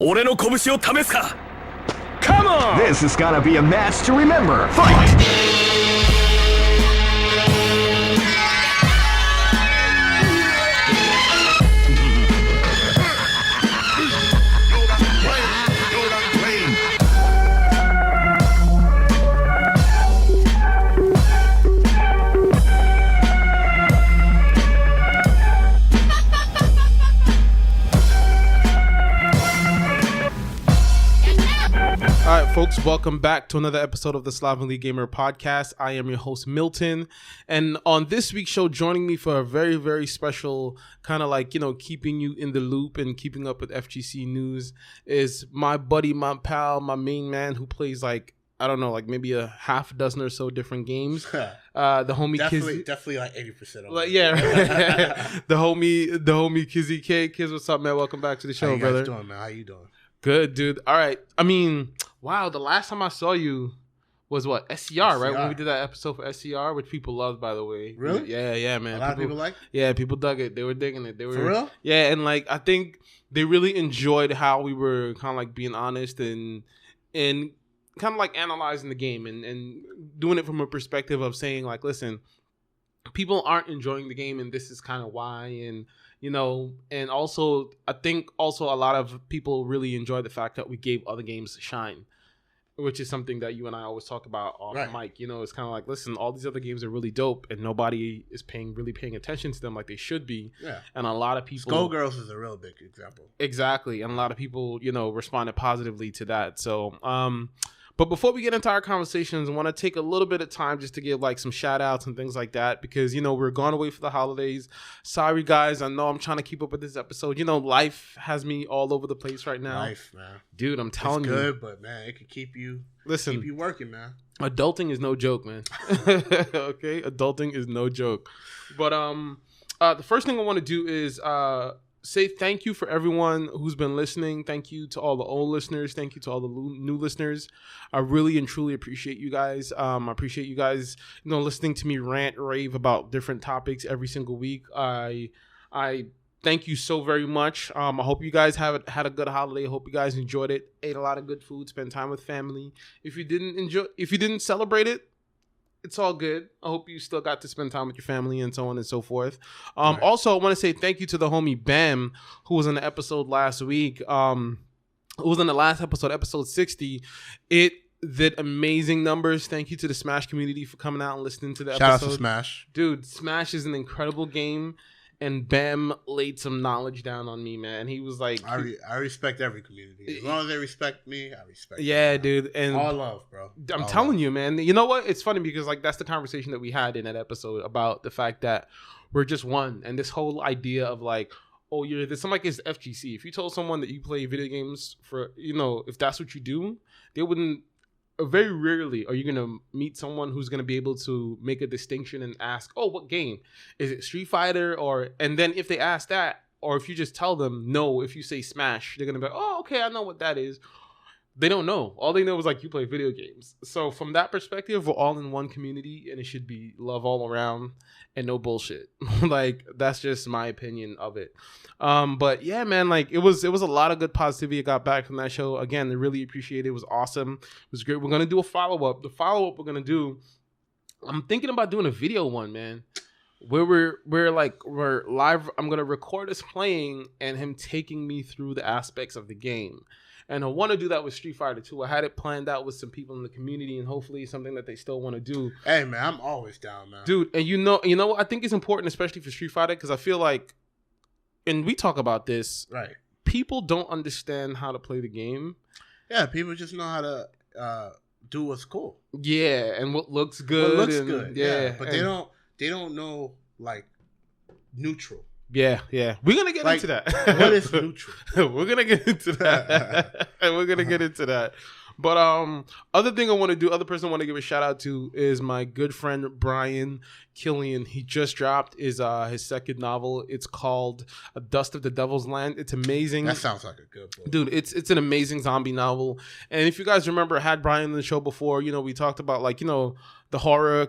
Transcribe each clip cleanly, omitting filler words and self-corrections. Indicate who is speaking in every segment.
Speaker 1: 俺の拳を試すか Come on!
Speaker 2: This is gonna be a match to remember. Fight!
Speaker 3: All right, folks, welcome back to another episode of the Slovenly Gamer podcast. I am your host, Milton. And on this week's show, joining me for a very, very special kind of like, keeping you in the loop and keeping up with FGC news is my buddy, my pal, my main man who plays maybe a half dozen or so different games. The homie
Speaker 4: definitely like 80% of
Speaker 3: it. Yeah. the homie KizzieKay. Kizz, what's up, man? Welcome back to the show, brother.
Speaker 4: How you guys doing, man? How you doing?
Speaker 3: Good, dude. All right. I mean, wow, the last time I saw you was what? SCR, right? When we did that episode for SCR, which people loved, by the way.
Speaker 4: Really?
Speaker 3: Yeah, man.
Speaker 4: A lot of people liked it?
Speaker 3: Yeah, people dug it. They were digging it.
Speaker 4: For real?
Speaker 3: Yeah, and I think they really enjoyed how we were kind of being honest and kind of analyzing the game and doing it from a perspective of saying listen, people aren't enjoying the game and this is kind of why, and and also I think a lot of people really enjoy the fact that we gave other games a shine, which is something that you and I always talk about off mic. It's kind of listen, all these other games are really dope and nobody is really paying attention to them like they should be.
Speaker 4: Yeah.
Speaker 3: And a lot of people,
Speaker 4: Skullgirls is a real big example.
Speaker 3: Exactly. And a lot of people, responded positively to that. So, but before we get into our conversations, I want to take a little bit of time just to give some shout outs and things like that because, we're gone away for the holidays. Sorry, guys. I know I'm trying to keep up with this episode. life has me all over the place right now.
Speaker 4: Life, man.
Speaker 3: Dude, I'm telling you.
Speaker 4: It's good, but, man, it can keep you working, man.
Speaker 3: Adulting is no joke, man. Okay? Adulting is no joke. But the first thing I want to do is say thank you for everyone who's been listening. Thank you to all the old listeners. Thank you to all the new listeners. I really and truly appreciate you guys. I appreciate you guys, listening to me rant, rave about different topics every single week. I thank you so very much. I hope you guys had a good holiday. I hope you guys enjoyed it. Ate a lot of good food. Spent time with family. If you didn't celebrate it, it's all good. I hope you still got to spend time with your family and so on and so forth. Right. Also, I want to say thank you to the homie Bam, who was in the episode last week. Who was in the last episode, episode 60. It did amazing numbers. Thank you to the Smash community for coming out and listening to the episode.
Speaker 4: Shout out to Smash.
Speaker 3: Dude, Smash is an incredible game. And Bam laid some knowledge down on me, man. He was like...
Speaker 4: I respect every community. As long as they respect me, I respect them.
Speaker 3: Yeah, dude. And
Speaker 4: all love, bro.
Speaker 3: I'm telling you, man. You know what? It's funny because that's the conversation that we had in that episode about the fact that we're just one. And this whole idea of there's something it's FGC. If you told someone that you play video games for, if that's what you do, they wouldn't... Very rarely are you going to meet someone who's going to be able to make a distinction and ask, oh, what game? Is it Street Fighter? And then if they ask that, or if you just tell them no, if you say Smash, they're going to be like, oh, okay, I know what that is. They don't know. All they know is you play video games. So from that perspective, we're all in one community and it should be love all around and no bullshit. That's just my opinion of it. But yeah, man, it was a lot of good positivity I got back from that show. Again, I really appreciate it. It was awesome. It was great. We're going to do a follow-up. The follow-up we're going to do, I'm thinking about doing a video one, man. Where we're live. I'm going to record us playing and him taking me through the aspects of the game. And I want to do that with Street Fighter 2. I had it planned out with some people in the community, and hopefully it's something that they still want to do.
Speaker 4: Hey, man, I'm always down, man.
Speaker 3: Dude, and you know what? I think it's important, especially for Street Fighter, because I feel and we talk about this,
Speaker 4: right?
Speaker 3: People don't understand how to play the game.
Speaker 4: Yeah, people just know how to do what's cool.
Speaker 3: Yeah, and what looks good.
Speaker 4: What looks good,
Speaker 3: yeah.
Speaker 4: But they don't know, neutral.
Speaker 3: Yeah. We're going to get into that.
Speaker 4: What is neutral?
Speaker 3: We're going to get into that. We're going to get into that. But other person I want to give a shout out to is my good friend Brian. Killian. He just dropped his second novel. It's called Dust of the Devil's Land. It's amazing.
Speaker 4: That sounds like a good book.
Speaker 3: Dude, it's an amazing zombie novel. And if you guys remember, I had Brian on the show before, we talked about the horror,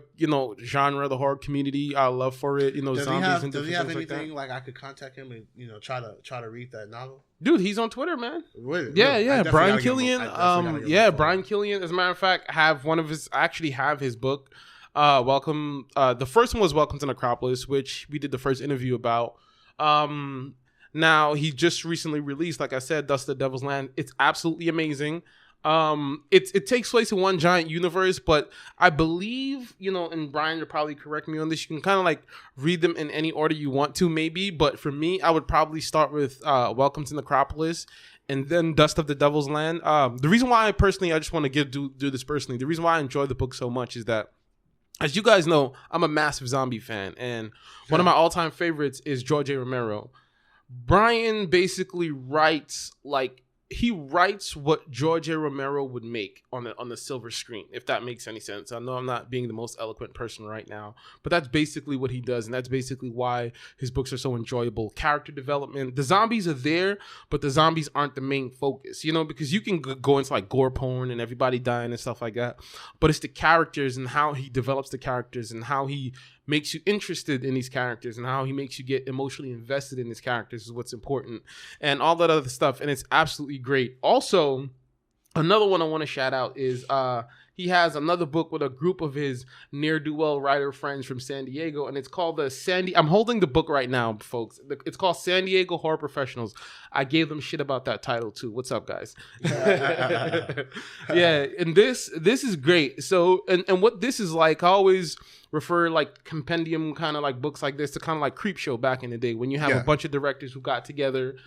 Speaker 3: genre, the horror community, our love for it, zombies and
Speaker 4: does he have
Speaker 3: things
Speaker 4: anything like I could contact him and try to read that novel?
Speaker 3: Dude, he's on Twitter, man.
Speaker 4: Really?
Speaker 3: Yeah. Brian Killian.
Speaker 4: Brian
Speaker 3: Killian. As a matter of fact, I actually have his book. Welcome. The first one was Welcome to Necropolis, which we did the first interview about. Now he just recently released, like I said, Dust of the Devil's Land. It's absolutely amazing. It takes place in one giant universe, but I believe, and Brian, you'll probably correct me on this, you can kind of read them in any order you want to, maybe. But for me, I would probably start with Welcome to Necropolis and then Dust of the Devil's Land. The reason why I just want to do this personally, the reason why I enjoy the book so much is that, as you guys know, I'm a massive zombie fan, and one of my all-time favorites is George A. Romero. Brian basically writes what George A. Romero would make on the silver screen, if that makes any sense. I know I'm not being the most eloquent person right now, but that's basically what he does, and that's basically why his books are so enjoyable. Character development. The zombies are there, but the zombies aren't the main focus, because you can go into gore porn and everybody dying and stuff like that, but it's the characters and how he develops the characters and how he makes you interested in these characters and how he makes you get emotionally invested in his characters is what's important, and all that other stuff. And it's absolutely great. Also, another one I want to shout out is he has another book with a group of his ne'er-do-well writer friends from San Diego, and it's called I'm holding the book right now, folks. It's called San Diego Horror Professionals. I gave them shit about that title too. What's up, guys? Yeah, and this is great. So, and what this is like, I always refer compendium kind of books like this to kind of Creepshow back in the day, when you have a bunch of directors who got together,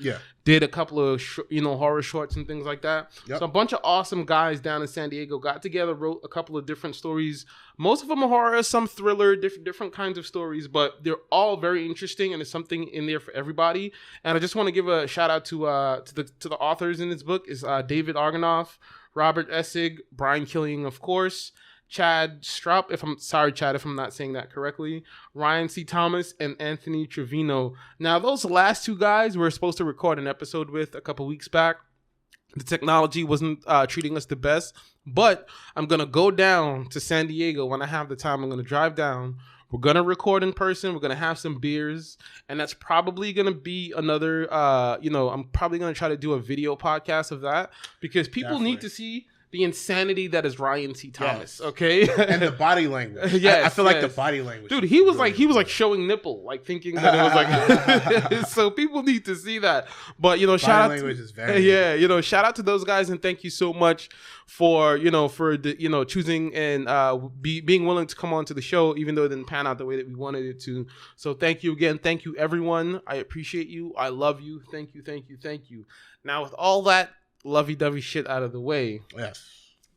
Speaker 3: did a couple of horror shorts and things like that. So a bunch of awesome guys down in San Diego got together, wrote a couple of different stories. Most of them are horror, some thriller, different kinds of stories, but they're all very interesting, and there's something in there for everybody. And I just want to give a shout out to the authors in this book is David Argonoff, Robert Essig, Brian Killian, of course, Chad Straub, if I'm not saying that correctly, Ryan C. Thomas, and Anthony Trevino. Now, those last two guys we were supposed to record an episode with a couple weeks back. The technology wasn't treating us the best, but I'm going to go down to San Diego when I have the time. I'm going to drive down. We're going to record in person. We're going to have some beers, and that's probably going to be another, I'm probably going to try to do a video podcast of that, because people need to see the insanity that is Ryan C. Thomas, okay?
Speaker 4: And the body language. I feel like the body language.
Speaker 3: Dude, he was showing nipple, thinking that it was so people need to see that. But, shout out
Speaker 4: language is very
Speaker 3: shout out to those guys, and thank you so much for choosing and being willing to come on to the show, even though it didn't pan out the way that we wanted it to. So thank you again. Thank you, everyone. I appreciate you. I love you. Thank you. Now, with all that lovey-dovey shit out of the way,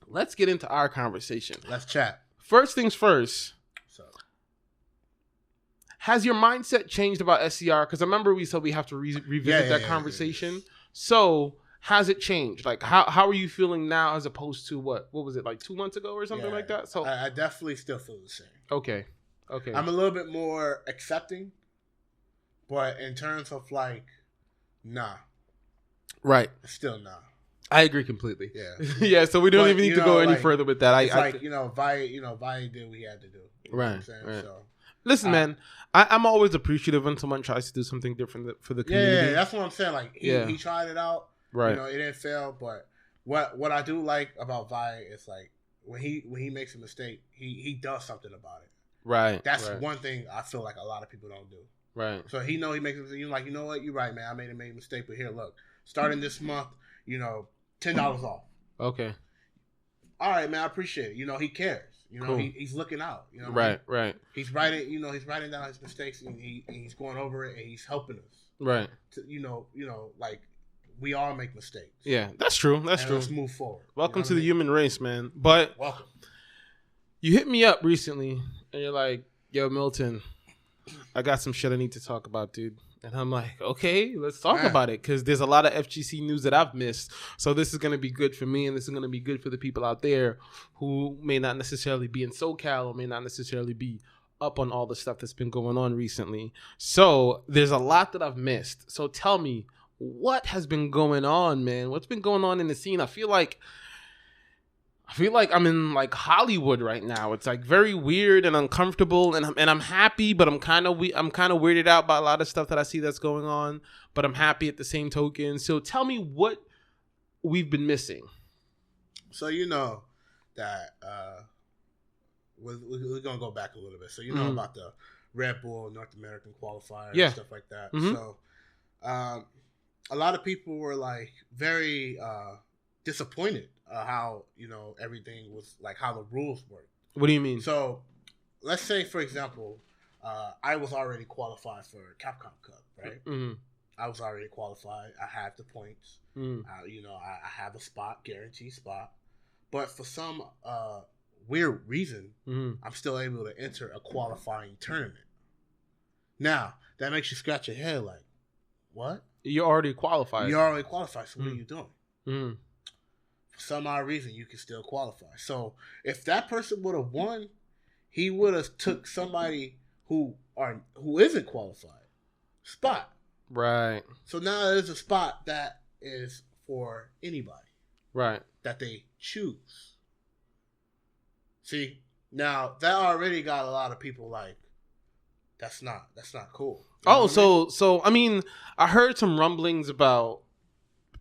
Speaker 3: let's get into our conversation.
Speaker 4: Let's chat.
Speaker 3: First things first. So, has your mindset changed about SCR? Because I remember we said we have to revisit that conversation. Yeah. So, has it changed? How are you feeling now as opposed to what was it, 2 months ago or something like that? So
Speaker 4: I definitely still feel the same.
Speaker 3: Okay.
Speaker 4: I'm a little bit more accepting, but in terms of nah.
Speaker 3: Right.
Speaker 4: Still nah.
Speaker 3: I agree completely.
Speaker 4: Yeah.
Speaker 3: Yeah, so we don't even need to go any further with that.
Speaker 4: Vaya did what he had to do. You know what I'm saying?
Speaker 3: Right.
Speaker 4: So,
Speaker 3: listen, man, I'm always appreciative when someone tries to do something different for the community.
Speaker 4: Yeah, that's what I'm saying. He tried it out.
Speaker 3: Right.
Speaker 4: It didn't fail, but what I do like about Vaya is when he makes a mistake, he does something about it.
Speaker 3: Right.
Speaker 4: That's one thing I feel like a lot of people don't do.
Speaker 3: Right.
Speaker 4: So he makes a mistake. You're you know what? You're right, man. I made a mistake, but here, look, starting this month, $10 off.
Speaker 3: Okay.
Speaker 4: All right, man. I appreciate it. He cares.
Speaker 3: Cool.
Speaker 4: He's looking out.
Speaker 3: Right.
Speaker 4: He's writing. He's writing down his mistakes, and he's going over it, and he's helping us.
Speaker 3: Right.
Speaker 4: To, we all make mistakes.
Speaker 3: Yeah, that's true. That's true.
Speaker 4: Let's move forward.
Speaker 3: Welcome to the human race, man. But
Speaker 4: welcome.
Speaker 3: You hit me up recently, and you're like, "Yo, Milton, I got some shit I need to talk about, dude." And I'm like, okay, let's talk about it, because there's a lot of FGC news that I've missed. So this is going to be good for me, and this is going to be good for the people out there who may not necessarily be in SoCal or may not necessarily be up on all the stuff that's been going on recently. So there's a lot that I've missed. So tell me, what has been going on, man? What's been going on in the scene? I feel like I'm in like Hollywood right now. It's like very weird and uncomfortable, and I'm happy, but I'm kind of weirded out by a lot of stuff that I see that's going on. But I'm happy at the same token. So tell me what we've been missing.
Speaker 4: So you know that we're gonna go back a little bit. So you know about the Red Bull North American qualifier and stuff like that. So a lot of people were like very disappointed how everything was, like how the rules work.
Speaker 3: What do you mean?
Speaker 4: So let's say, for example, I was already qualified for Capcom Cup, right? I was already qualified. I had the points. I have a spot, guaranteed spot. But for some weird reason, I'm still able to enter a qualifying tournament. Now, that makes you scratch your head like, what?
Speaker 3: You're already qualified.
Speaker 4: You're already qualified, so what are you doing? For some odd reason, you can still qualify. So if that person would have won, he would have took somebody who isn't qualified spot.
Speaker 3: Right.
Speaker 4: So now there's a spot that is for anybody.
Speaker 3: Right. That
Speaker 4: they choose. See, now that already got a lot of people like, that's not cool.
Speaker 3: So I mean, I heard some rumblings about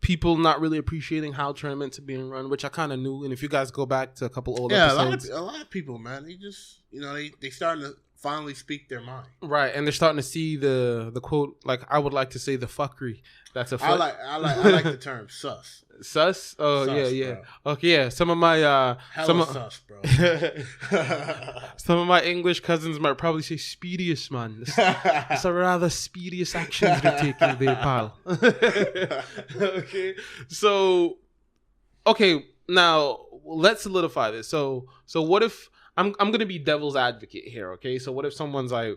Speaker 3: people not really appreciating how tournaments are being run, which I kind of knew. And if you guys go back to a couple old episodes,
Speaker 4: a lot of people, man, they just they starting to finally speak their mind,
Speaker 3: right? And they're starting to see the quote, like I would like to say, the fuckery. That's
Speaker 4: I like the term sus.
Speaker 3: Sus? Oh, sus, yeah. Bro. Okay, yeah. Some of my
Speaker 4: sus, bro.
Speaker 3: Some of my English cousins might probably say speediest, man. It's a rather speediest actions you're taking there, pal. Okay, now let's solidify this. So what if I'm gonna be devil's advocate here, okay? So what if someone's like,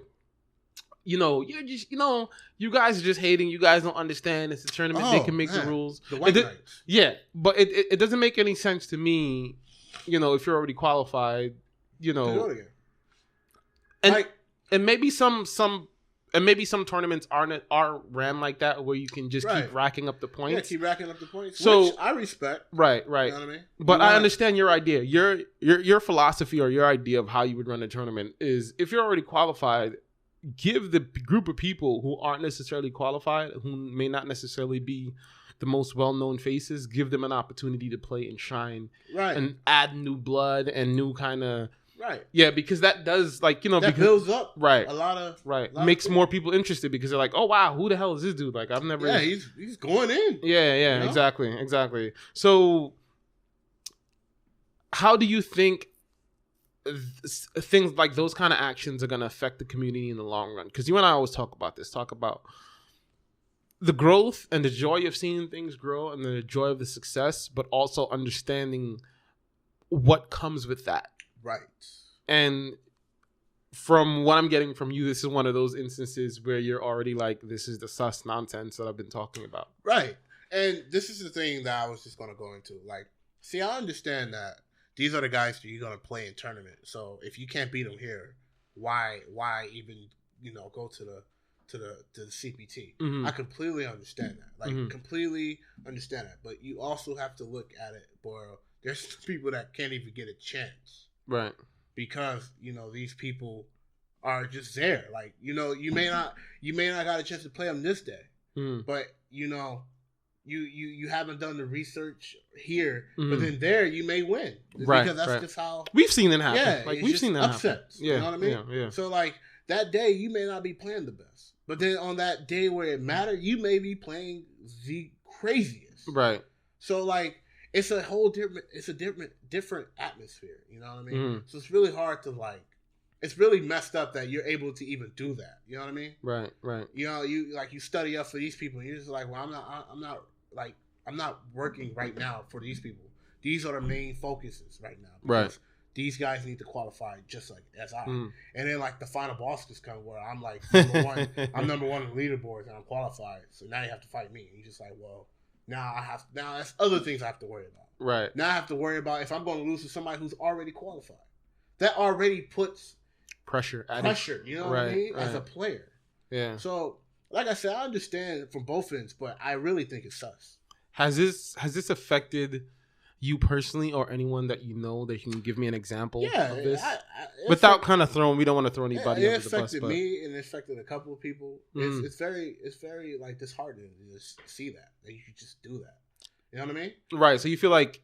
Speaker 3: you're just, you guys are just hating. You guys don't understand. It's a tournament. They can make the rules.
Speaker 4: The white knights.
Speaker 3: Yeah, but it doesn't make any sense to me, if you're already qualified,
Speaker 4: And
Speaker 3: maybe some tournaments are ran like that where you can just keep racking up the points.
Speaker 4: Yeah, keep racking up the points.
Speaker 3: So
Speaker 4: which I respect.
Speaker 3: Right.
Speaker 4: You know what I mean?
Speaker 3: But I understand your idea. Your philosophy or your idea of how you would run a tournament is, if you're already qualified, give the group of people who aren't necessarily qualified, who may not necessarily be the most well-known faces, give them an opportunity to play and shine, and add new blood and new kind of because that does that
Speaker 4: builds up
Speaker 3: a
Speaker 4: lot of
Speaker 3: makes more people interested, because they're like, oh wow, who the hell is this dude? Like, I've never
Speaker 4: he's going in.
Speaker 3: Exactly. So how do you think things like those kind of actions are going to affect the community in the long run? Because you and I always talk about the growth and the joy of seeing things grow and the joy of the success, but also understanding what comes with that.
Speaker 4: Right.
Speaker 3: And from what I'm getting from you, this is one of those instances where you're already like, this is the sus nonsense that I've been talking about.
Speaker 4: Right. And this is the thing that I was just going to go into. Like, see, I understand that these are the guys that you're going to play in tournament. So if you can't beat them here, why even, go to the CPT? I completely understand that. Like, completely understand that. But you also have to look at it, bro. There's people that can't even get a chance.
Speaker 3: Right.
Speaker 4: Because, these people are just there. Like, you may not got a chance to play them this day. But, you haven't done the research here, but then there you may win. Because that's just how
Speaker 3: we've seen it happen.
Speaker 4: Yeah,
Speaker 3: like we've seen that
Speaker 4: upsets.
Speaker 3: Happen. Yeah,
Speaker 4: you know what I mean?
Speaker 3: Yeah.
Speaker 4: So like that day you may not be playing the best, but then on that day where it mattered, you may be playing the craziest.
Speaker 3: Right.
Speaker 4: So like it's a whole different atmosphere. You know what I mean? So it's really hard to like. It's really messed up that you're able to even do that. You know what I mean?
Speaker 3: Right.
Speaker 4: You study up for these people, and you're just like, well, I'm not working right now for these people. These are the main focuses right now.
Speaker 3: Right.
Speaker 4: These guys need to qualify just like as I. And then like the final boss just come where I'm like number one. I'm number one in the leaderboards and I'm qualified. So now you have to fight me. And you're just like, well, now that's other things I have to worry about.
Speaker 3: Right.
Speaker 4: Now I have to worry about if I'm going to lose to somebody who's already qualified. That already puts
Speaker 3: pressure.
Speaker 4: You know what I mean? As a player.
Speaker 3: Yeah.
Speaker 4: So, like I said, I understand from both ends, but I really think it's sus.
Speaker 3: Has this affected you personally or anyone that you know that you can give me an example of this? Without kind of throwing, we don't want to throw anybody under the bus. It affected
Speaker 4: me and it affected a couple of people. It's very like disheartening to just see that you could just do that. You know what I mean?
Speaker 3: Right. So you feel like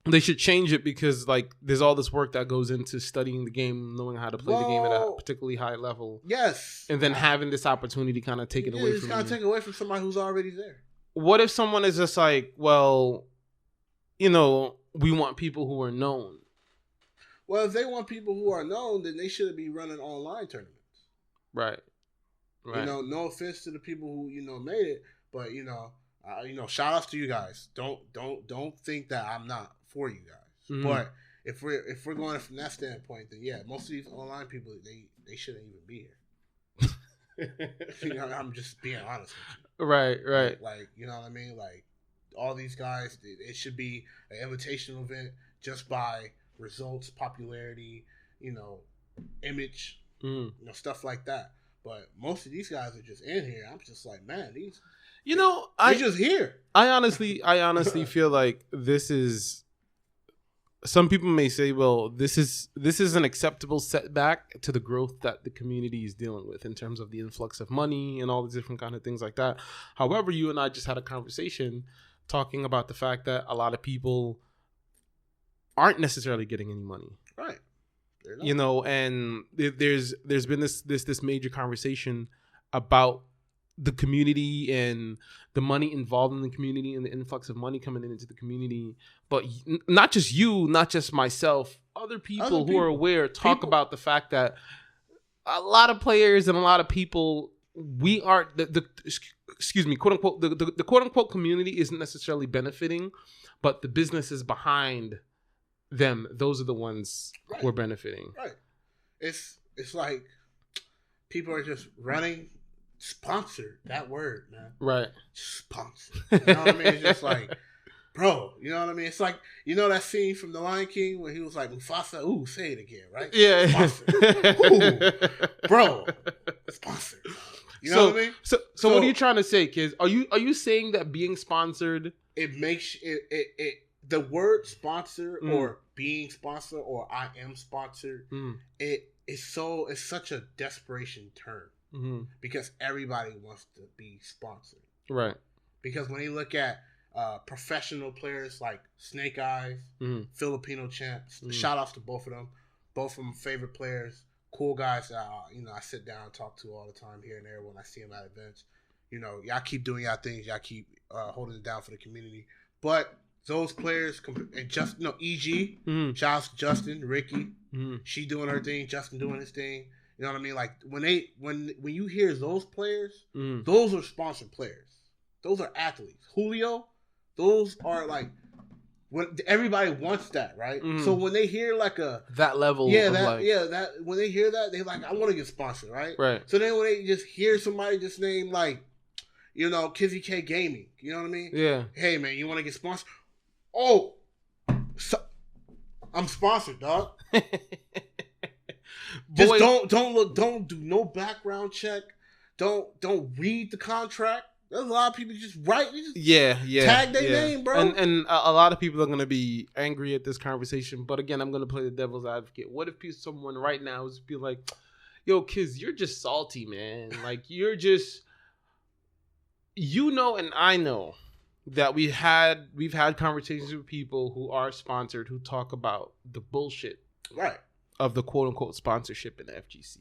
Speaker 3: they should change it because like there's all this work that goes into studying the game, knowing how to play the game at a particularly high level.
Speaker 4: Yes.
Speaker 3: And then having this opportunity kind of take it away from you.
Speaker 4: Take away from somebody who's already there.
Speaker 3: What if someone is just like, well, you know, we want people who are known.
Speaker 4: Well, if they want people who are known, then they shouldn't be running online tournaments.
Speaker 3: Right.
Speaker 4: You know, no offense to the people who, you know, made it, but you know, shout outs to you guys. Don't think that I'm not for you guys. Mm-hmm. But if we're going from that standpoint, then yeah, most of these online people they shouldn't even be here. You know, I'm just being honest with you.
Speaker 3: Right.
Speaker 4: Like, you know what I mean? Like, all these guys, it should be an invitational event just by results, popularity, you know, image, you know, stuff like that. But most of these guys are just in here. I'm just like, man, they're just here.
Speaker 3: I honestly feel like this is. Some people may say, well, this is an acceptable setback to the growth that the community is dealing with in terms of the influx of money and all the different kind of things like that. However, you and I just had a conversation talking about the fact that a lot of people aren't necessarily getting any money.
Speaker 4: Right.
Speaker 3: You know, and there's been this major conversation about the community and the money involved in the community and the influx of money coming into the community. But not just you, not just myself, other people who are aware talk about the fact that a lot of players and a lot of people, we aren't excuse me, quote unquote, the quote unquote community isn't necessarily benefiting, but the businesses behind them, those are the ones who are benefiting.
Speaker 4: Right. It's like people are just running sponsored. That word, man.
Speaker 3: Right.
Speaker 4: Sponsored. You know what I mean? It's just like, bro, you know what I mean? It's like, you know that scene from The Lion King where he was like, Mufasa, ooh, say it again, right?
Speaker 3: Yeah.
Speaker 4: Sponsored. Ooh, bro, sponsored. You know what I mean?
Speaker 3: So what are you trying to say, kids? Are you saying that being sponsored,
Speaker 4: it makes it the word sponsor or being sponsored or I am sponsored, it's such a desperation term because everybody wants to be sponsored.
Speaker 3: Right.
Speaker 4: Because when you look at professional players like Snake Eyes, Filipino champs, shout outs to both of them favorite players, cool guys that I sit down and talk to all the time here and there when I see them at events. You know, y'all keep doing y'all things, y'all keep holding it down for the community. But those players, and just EG, shout outs to Justin, Ricky, she doing her thing, Justin doing his thing. You know what I mean? Like when you hear those players, those are sponsored players. Those are athletes. Julio, those are like when everybody wants that, right? So when they hear like
Speaker 3: that level,
Speaker 4: that when they hear that, they like, I want to get sponsored, right?
Speaker 3: Right.
Speaker 4: So then when they just hear somebody just name like, you know, KizzieKay Gaming, you know what I mean?
Speaker 3: Yeah.
Speaker 4: Hey man, you want to get sponsored? Oh, so I'm sponsored, dog. Just don't do no background check. Don't read the contract. There's a lot of people just write. Tag their name, bro.
Speaker 3: And a lot of people are gonna be angry at this conversation. But again, I'm gonna play the devil's advocate. What if someone right now is be like, "Yo, Kiz, you're just salty, man. Like you're just, you know, and I know that we've had conversations with people who are sponsored who talk about the bullshit,
Speaker 4: right, of
Speaker 3: the quote unquote sponsorship in the FGC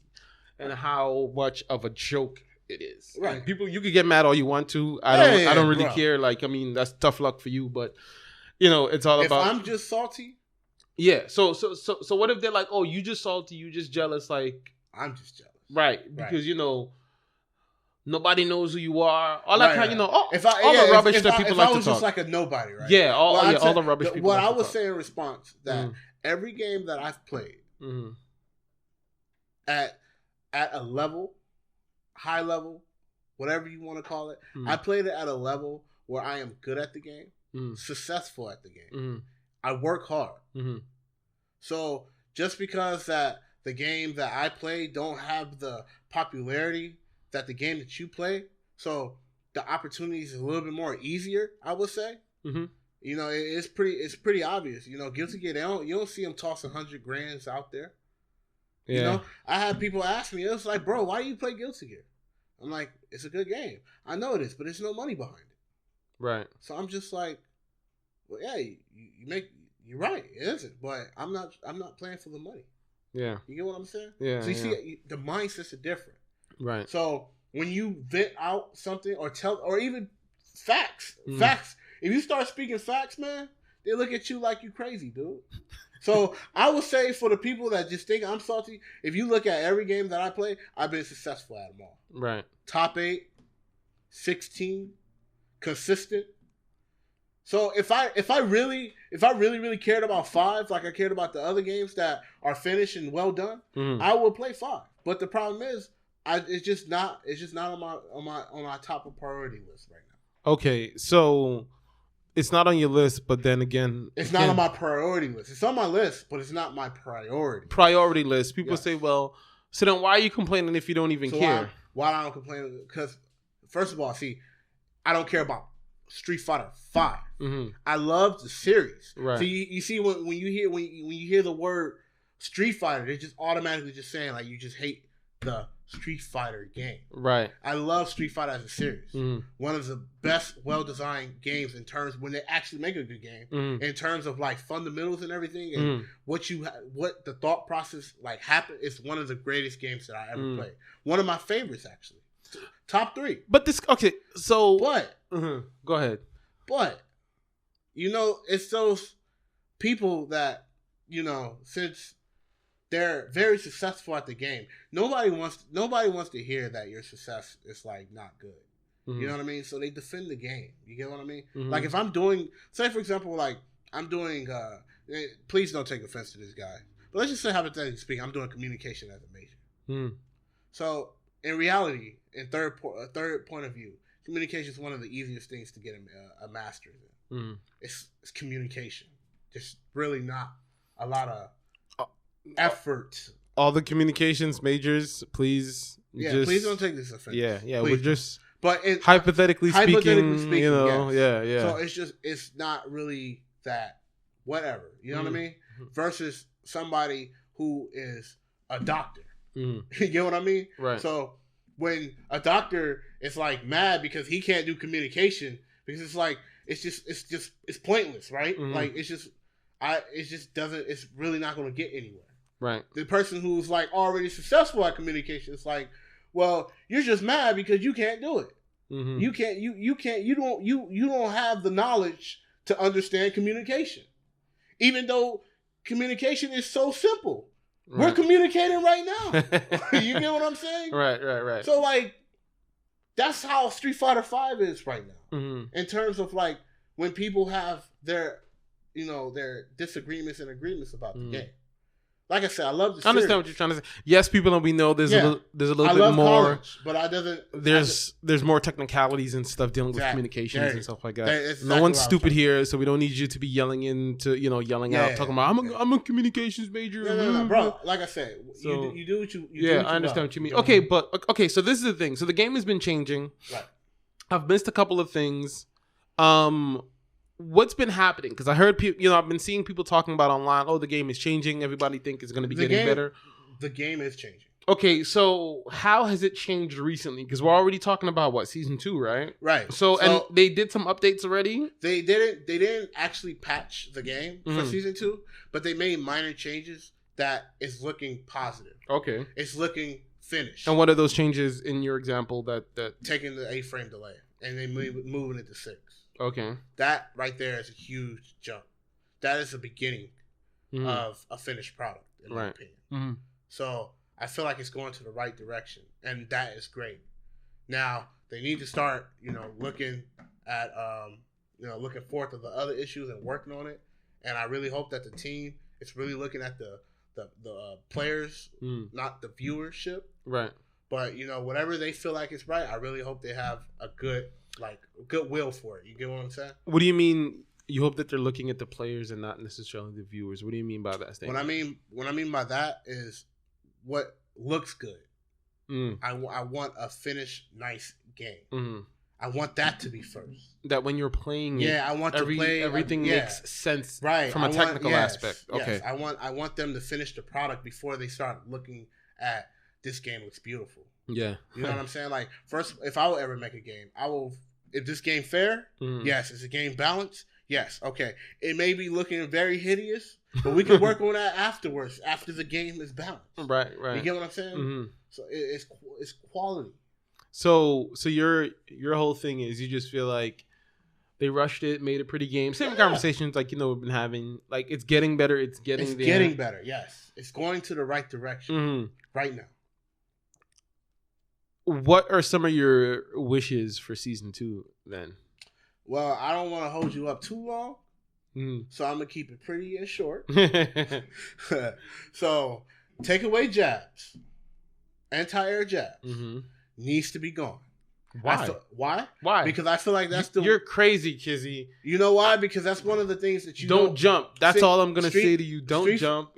Speaker 3: and how much of a joke it is.
Speaker 4: Right.
Speaker 3: And people, you can get mad all you want to. I don't really care. Like, I mean, that's tough luck for you, but you know, it's all about.
Speaker 4: If I'm just salty.
Speaker 3: Yeah. So what if they're like, oh, you just salty, you just jealous? Like,
Speaker 4: I'm just jealous.
Speaker 3: Right. Because you know, nobody knows who you are. All that kind, you know, all the rubbish that people like to talk.
Speaker 4: If I was just like a nobody, right?
Speaker 3: Yeah. All the rubbish people.
Speaker 4: What I would say in response that every game that I've played at a level, high level, whatever you want to call it, I played it at a level where I am good at the game, successful at the game. I work hard. So just because that the game that I play don't have the popularity that the game that you play. So the opportunities is a little bit more easier, I would say.
Speaker 3: Mm-hmm.
Speaker 4: You know, it's pretty obvious. You know, Guilty Gear, you don't see them tossing $100,000 out there. Yeah. You know, I had people ask me, it was like, bro, why do you play Guilty Gear? I'm like, it's a good game. I know it is, but there's no money behind it.
Speaker 3: Right.
Speaker 4: So I'm just like, well, yeah, you're right, it isn't, but I'm not playing for the money. Yeah. You get what I'm saying?
Speaker 3: Yeah.
Speaker 4: So you see, the mindsets are different.
Speaker 3: Right.
Speaker 4: So when you vent out something or even facts, if you start speaking facts, man, they look at you like you crazy, dude. So I would say for the people that just think I'm salty, if you look at every game that I play, I've been successful at them all.
Speaker 3: Right.
Speaker 4: Top 8, 16, consistent. So if I really cared about 5, like I cared about the other games that are finished and well done, I would play 5. But the problem is, it's just not on my top of priority list right now.
Speaker 3: Okay, so it's not on your list, but then again,
Speaker 4: it's not on my priority list. It's on my list, but it's not my priority.
Speaker 3: Priority list. People say, well, so then why are you complaining if you don't even care?
Speaker 4: Why I don't complain? Because first of all, see, I don't care about Street Fighter 5. Mm-hmm. I love the series. Right. So you see when you hear the word Street Fighter, they're just automatically just saying like you just hate the Street Fighter game. Right. I love Street Fighter as a series. Mm-hmm. One of the best well-designed games in terms when they actually make a good game, in terms of like fundamentals and everything, and what the thought process like happened. It's one of the greatest games that I ever played. One of my favorites, actually. Top 3.
Speaker 3: But this so
Speaker 4: what?
Speaker 3: Go ahead.
Speaker 4: But you know, it's those people that, you know, since they're very successful at the game, nobody wants to hear that your success is like not good. Mm-hmm. You know what I mean? So they defend the game. You get what I mean? Mm-hmm. Like if I'm doing, say for example, like I'm doing, please don't take offense to this guy, but let's just say hypothetically speaking, I'm doing communication as a major. Mm. So in reality, in third point of view, communication is one of the easiest things to get a master's in. Mm. It's communication. Just really not a lot of effort.
Speaker 3: All the communications majors, please.
Speaker 4: Please don't take this offense.
Speaker 3: Yeah, please. We're just.
Speaker 4: But
Speaker 3: hypothetically speaking, you know,
Speaker 4: yes. So it's not really that whatever. You know what I mean? Versus somebody who is a doctor. You get what I mean? Right. So when a doctor is like mad because he can't do communication because it's like it's pointless, right? Mm-hmm. Like it's really not going to get anywhere. Right. The person who's like already successful at communication is like, well, you're just mad because you can't do it. Mm-hmm. You don't have the knowledge to understand communication, even though communication is so simple. Right. We're communicating right now. You get what I'm saying? Right. So like, that's how Street Fighter 5 is right now. Mm-hmm. In terms of like when people have their disagreements and agreements about the game. Like I said, I love the series.
Speaker 3: I understand what you're trying to say. Yes, people don't know there's a little bit more.
Speaker 4: College, but
Speaker 3: there's more technicalities and stuff dealing with communications and stuff like that. Exactly no one's stupid here, so we don't need you to be yelling out, talking about I'm a communications major.
Speaker 4: No, bro. Like I said, you do what you. Yeah,
Speaker 3: I understand what you mean. Okay, so this is the thing. So the game has been changing. Right. I've missed a couple of things. What's been happening? Because I heard people, I've been seeing people talking about online, the game is changing. Everybody think it's going to be getting better.
Speaker 4: The game is changing.
Speaker 3: Okay, so how has it changed recently? Because we're already talking about season 2, right?
Speaker 4: Right.
Speaker 3: So and they did some updates already?
Speaker 4: They didn't actually patch the game for season 2, but they made minor changes that is looking positive. Okay. It's looking finished.
Speaker 3: And what are those changes in your example that
Speaker 4: taking the 8-frame delay and then moving it to 6.
Speaker 3: Okay.
Speaker 4: That right there is a huge jump. That is the beginning of a finished product, in my opinion. Mm-hmm. So I feel like it's going to the right direction, and that is great. Now they need to start, looking at, looking forward to the other issues and working on it. And I really hope that the team is really looking at the players, not the viewership. Right. But whatever they feel like is right, I really hope they have a goodwill for it. You get what I'm saying?
Speaker 3: What do you mean? You hope that they're looking at the players and not necessarily the viewers. What do you mean by that statement?
Speaker 4: What I mean by that is what looks good. I want a finished, nice game. I want that to be first.
Speaker 3: That when you're playing it,
Speaker 4: I want to play
Speaker 3: everything makes sense
Speaker 4: right
Speaker 3: from a technical aspect. Okay.
Speaker 4: Yes. I want them to finish the product before they start looking at this game looks beautiful.
Speaker 3: Yeah.
Speaker 4: You know what I'm saying? Like, first, if I will ever make a game, if this game fair, yes. Is the game balanced? Yes. Okay. It may be looking very hideous, but we can work on that afterwards, after the game is balanced.
Speaker 3: Right.
Speaker 4: You get what I'm saying? So it's quality.
Speaker 3: So your whole thing is you just feel like they rushed it, made a pretty game. Same conversations like we've been having. Like it's getting better. It's getting
Speaker 4: better. Yes, it's going to the right direction right now.
Speaker 3: What are some of your wishes for season 2 then?
Speaker 4: Well, I don't want to hold you up too long, so I'm gonna keep it pretty and short. So take away jabs, anti-air jabs. Needs to be gone.
Speaker 3: Why?
Speaker 4: Why? Because I feel like that's
Speaker 3: You're crazy, Kizzy.
Speaker 4: You know why? Because that's one of the things that you
Speaker 3: don't jump. That's all I'm gonna say to you. Don't jump.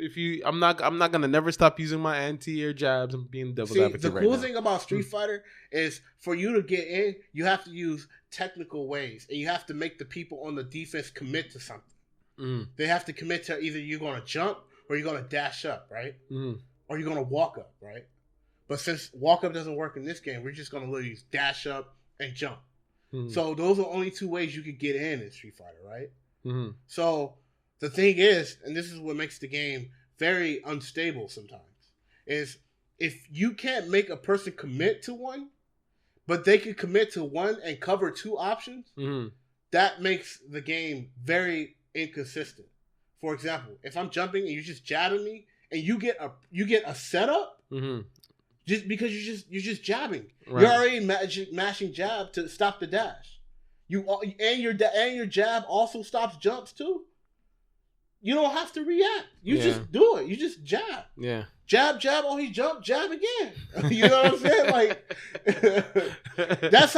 Speaker 3: I'm not gonna never stop using my anti-air jabs. I'm being devil's advocate right now.
Speaker 4: The cool thing about Street Fighter is for you to get in, you have to use technical ways, and you have to make the people on the defense commit to something. They have to commit to either you're gonna jump or you're gonna dash up, right? Or you're gonna walk up, right? But since walk up doesn't work in this game, we're just going to literally use dash up and jump. So those are only 2 ways you could get in Street Fighter, right? So the thing is, and this is what makes the game very unstable sometimes, is if you can't make a person commit to one, but they can commit to one and cover 2 options, that makes the game very inconsistent. For example, if I'm jumping and you're just jabbing me and you get a setup, just because you're just jabbing, right. You're already mashing jab to stop the dash. Your jab also stops jumps too. You don't have to react. You just do it. You just jab.
Speaker 3: Yeah.
Speaker 4: Jab. Oh, he jumped. Jab again. You know what I'm saying? Like that's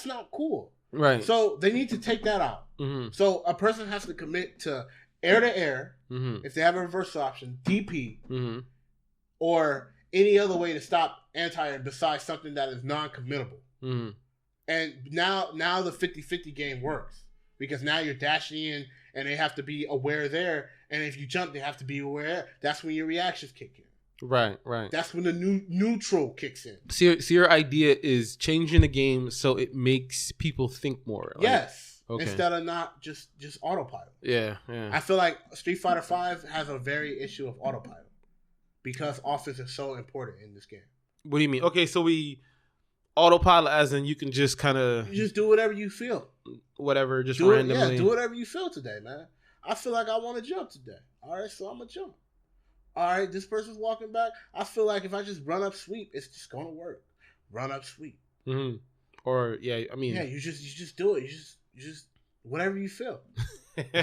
Speaker 4: not cool.
Speaker 3: Right.
Speaker 4: So they need to take that out. So a person has to commit to air if they have a reverse option, DP, or any other way to stop anti-air besides something that is non-committable. And now the 50-50 game works because now you're dashing in and they have to be aware there. And if you jump, they have to be aware. That's when your reactions kick in.
Speaker 3: Right.
Speaker 4: That's when the neutral kicks in.
Speaker 3: So your idea is changing the game so it makes people think more. Like,
Speaker 4: yes.
Speaker 3: Okay.
Speaker 4: Instead of not just autopilot.
Speaker 3: Yeah.
Speaker 4: I feel like Street Fighter V has a very issue of autopilot. Because offense is so important in this game.
Speaker 3: What do you mean? Okay, so we autopilot as in you can just kind of...
Speaker 4: You just do whatever you feel.
Speaker 3: Whatever, just randomly.
Speaker 4: Do whatever you feel today, man. I feel like I want to jump today. All right, so I'm going to jump. All right, this person's walking back. I feel like if I just run up sweep, it's just going to work. Run up sweep.
Speaker 3: Or, yeah, I mean...
Speaker 4: Yeah, you just do it. You just whatever you feel.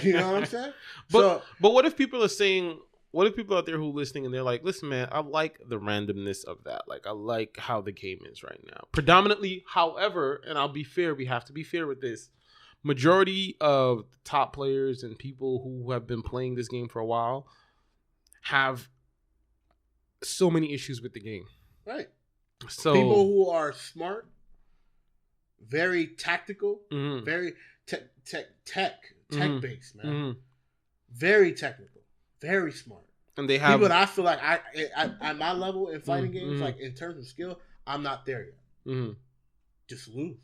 Speaker 4: You know what I'm saying?
Speaker 3: But what if people are saying... What if people out there who are listening and they're like, listen, man, I like the randomness of that. Like, I like how the game is right now. Predominantly, however, and I'll be fair, we have to be fair with this. Majority of top players and people who have been playing this game for a while have so many issues with the game.
Speaker 4: Right.
Speaker 3: So
Speaker 4: people who are smart, very tactical, very tech-based, man. Very technical. Very smart.
Speaker 3: And they have
Speaker 4: people that I feel like I at my level in fighting games, like in terms of skill, I'm not there yet. Just lose.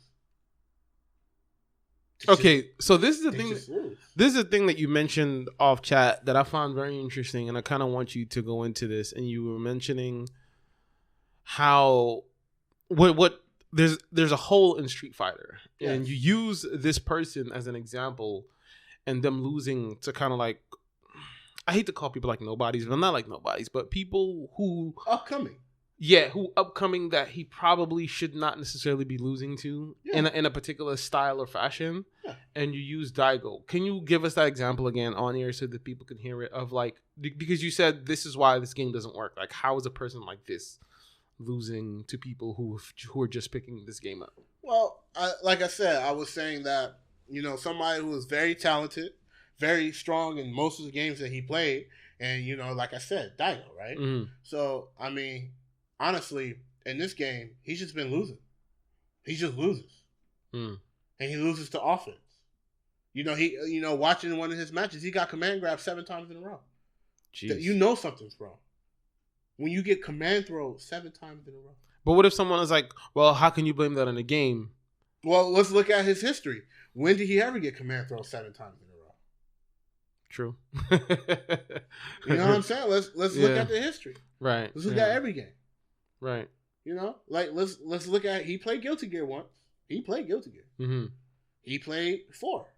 Speaker 3: So this is the thing. This is the thing that you mentioned off chat that I found very interesting, and I kind of want you to go into this. And you were mentioning how what there's a hole in Street Fighter, and you use this person as an example, and them losing to kind of like. I hate to call people like nobodies, but I'm not like nobodies, but people who
Speaker 4: upcoming.
Speaker 3: Yeah, who upcoming that he probably should not necessarily be losing to in a particular style or fashion. Yeah. And you use Daigo. Can you give us that example again on air so that people can hear it of like because you said this is why this game doesn't work. Like how is a person like this losing to people who are just picking this game up?
Speaker 4: Well, like I said, I was saying that somebody who is very talented, very strong in most of the games that he played, and you know, like I said, Daigo, right?
Speaker 3: Mm-hmm.
Speaker 4: So I mean, honestly, in this game, he's just been losing. He just loses, and he loses to offense. You know, watching one of his matches, he got command grab 7 times in a row.
Speaker 3: Jeez.
Speaker 4: You know something's wrong when you get command throw 7 times in a row.
Speaker 3: But what if someone is like, well, how can you blame that on the game?
Speaker 4: Well, let's look at his history. When did he ever get command throw 7 times in a row?
Speaker 3: True.
Speaker 4: You know what I'm saying? Let's look at the history.
Speaker 3: Right.
Speaker 4: Let's look at every game.
Speaker 3: Right.
Speaker 4: You know, like let's look at. He played Guilty Gear once. He played Guilty Gear.
Speaker 3: Mm-hmm.
Speaker 4: He played 4.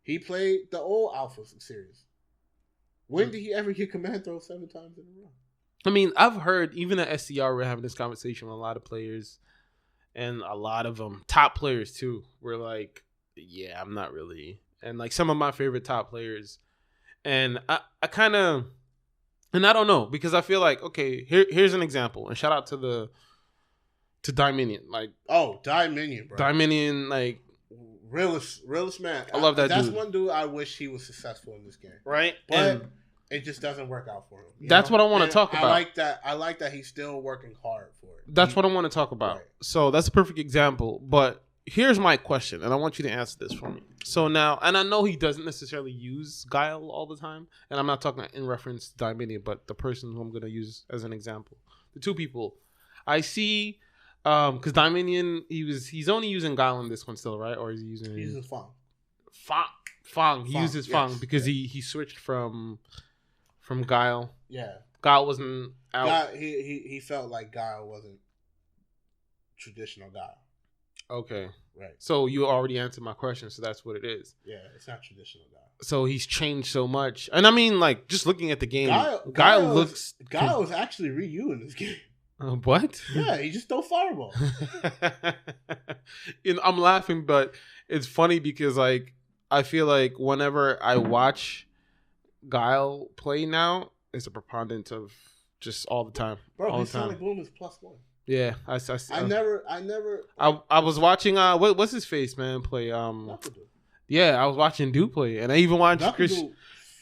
Speaker 4: He played the old Alpha series. When did he ever get command throw 7 times in a row?
Speaker 3: I mean, I've heard even at SCR we're having this conversation with a lot of players, and a lot of them, top players too, were like, "Yeah, I'm not really." And like some of my favorite top players, and I kind of, and I don't know because I feel like okay, here's an example, and shout out to Dominion, like
Speaker 4: Dominion, bro.
Speaker 3: Dominion, like.
Speaker 4: Realist man.
Speaker 3: I love that
Speaker 4: That's
Speaker 3: dude.
Speaker 4: One dude I wish he was successful in this game.
Speaker 3: Right?
Speaker 4: But
Speaker 3: and
Speaker 4: it just doesn't work out for him.
Speaker 3: That's what I want to talk about.
Speaker 4: I like that he's still working hard for it.
Speaker 3: That's what I want to talk about. Right. So that's a perfect example. But here's my question, and I want you to answer this for me. So now, and I know he doesn't necessarily use Guile all the time, and I'm not talking in reference to Dominion, but the person who I'm going to use as an example. The 2 people. I see... because Dominion, he's only using Guile in this one still, right? Or is he using?
Speaker 4: He uses Fang.
Speaker 3: Fang. He uses Fang because he switched from Guile.
Speaker 4: Yeah.
Speaker 3: Guile wasn't out.
Speaker 4: He felt like Guile wasn't traditional Guile.
Speaker 3: Okay.
Speaker 4: Right.
Speaker 3: So you already answered my question, so that's what it is.
Speaker 4: Yeah, it's not traditional Guile.
Speaker 3: So he's changed so much, and I mean, like just looking at the game, Guile looks.
Speaker 4: Guile is actually Ryu in this game.
Speaker 3: What?
Speaker 4: Yeah, he just throw fireball.
Speaker 3: I'm laughing, but it's funny because like I feel like whenever I watch Guile play now, it's a preponderance of just all the time.
Speaker 4: Bro,
Speaker 3: all
Speaker 4: his
Speaker 3: the time.
Speaker 4: Sonic Boom is +1.
Speaker 3: Yeah, I was watching what's his face man play yeah, I was watching Duke play, and I even watched Chris.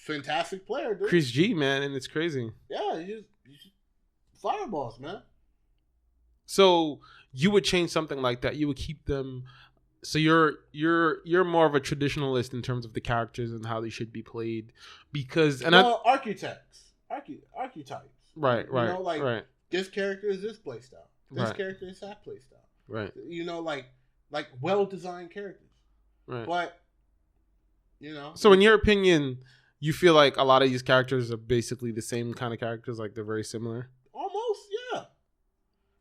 Speaker 4: Fantastic player, dude.
Speaker 3: Chris G, man, and it's crazy.
Speaker 4: Yeah, he just fireballs, man.
Speaker 3: So you would change something like that. You would keep them. So you're more of a traditionalist in terms of the characters and how they should be played, because
Speaker 4: archetypes.
Speaker 3: Right.
Speaker 4: You know, like
Speaker 3: right.
Speaker 4: This character is this play style. This character is that play style.
Speaker 3: Right.
Speaker 4: You know, like well designed characters.
Speaker 3: Right.
Speaker 4: But you know.
Speaker 3: So in your opinion, you feel like a lot of these characters are basically the same kind of characters, like they're very similar?
Speaker 4: Almost, yeah.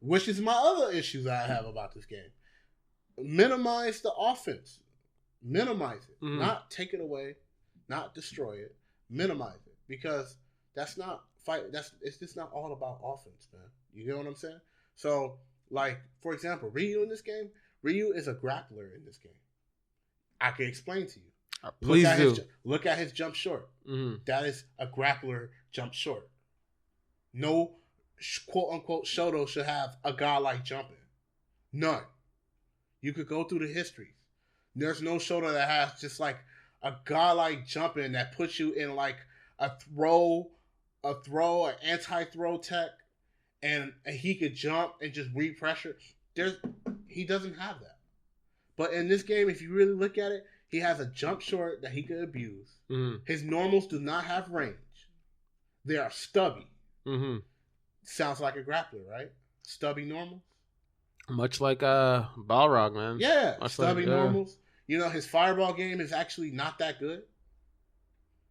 Speaker 4: Which is my other issue that I have about this game. Minimize the offense. Minimize it. Mm-hmm. Not take it away. Not destroy it. Minimize it. Because that's not fight. It's just not all about offense, man. You get what I'm saying? So, like, for example, Ryu in this game, Ryu is a grappler in this game. I can explain to you.
Speaker 3: Please
Speaker 4: look at his jump short. Mm-hmm. That is a grappler jump short. No quote unquote Shoto should have a guy like jumping. None. You could go through the histories. There's no Shoto that has just like a guy like jumping that puts you in like a throw, an anti-throw tech, and he could jump and just repressure. He doesn't have that. But in this game, if you really look at it, he has a jump short that he could abuse. Mm-hmm. His normals do not have range. They are stubby. Mm-hmm. Sounds like a grappler, right? Stubby normals.
Speaker 3: Much like Balrog, man.
Speaker 4: Yeah, stubby normals. You know, his fireball game is actually not that good.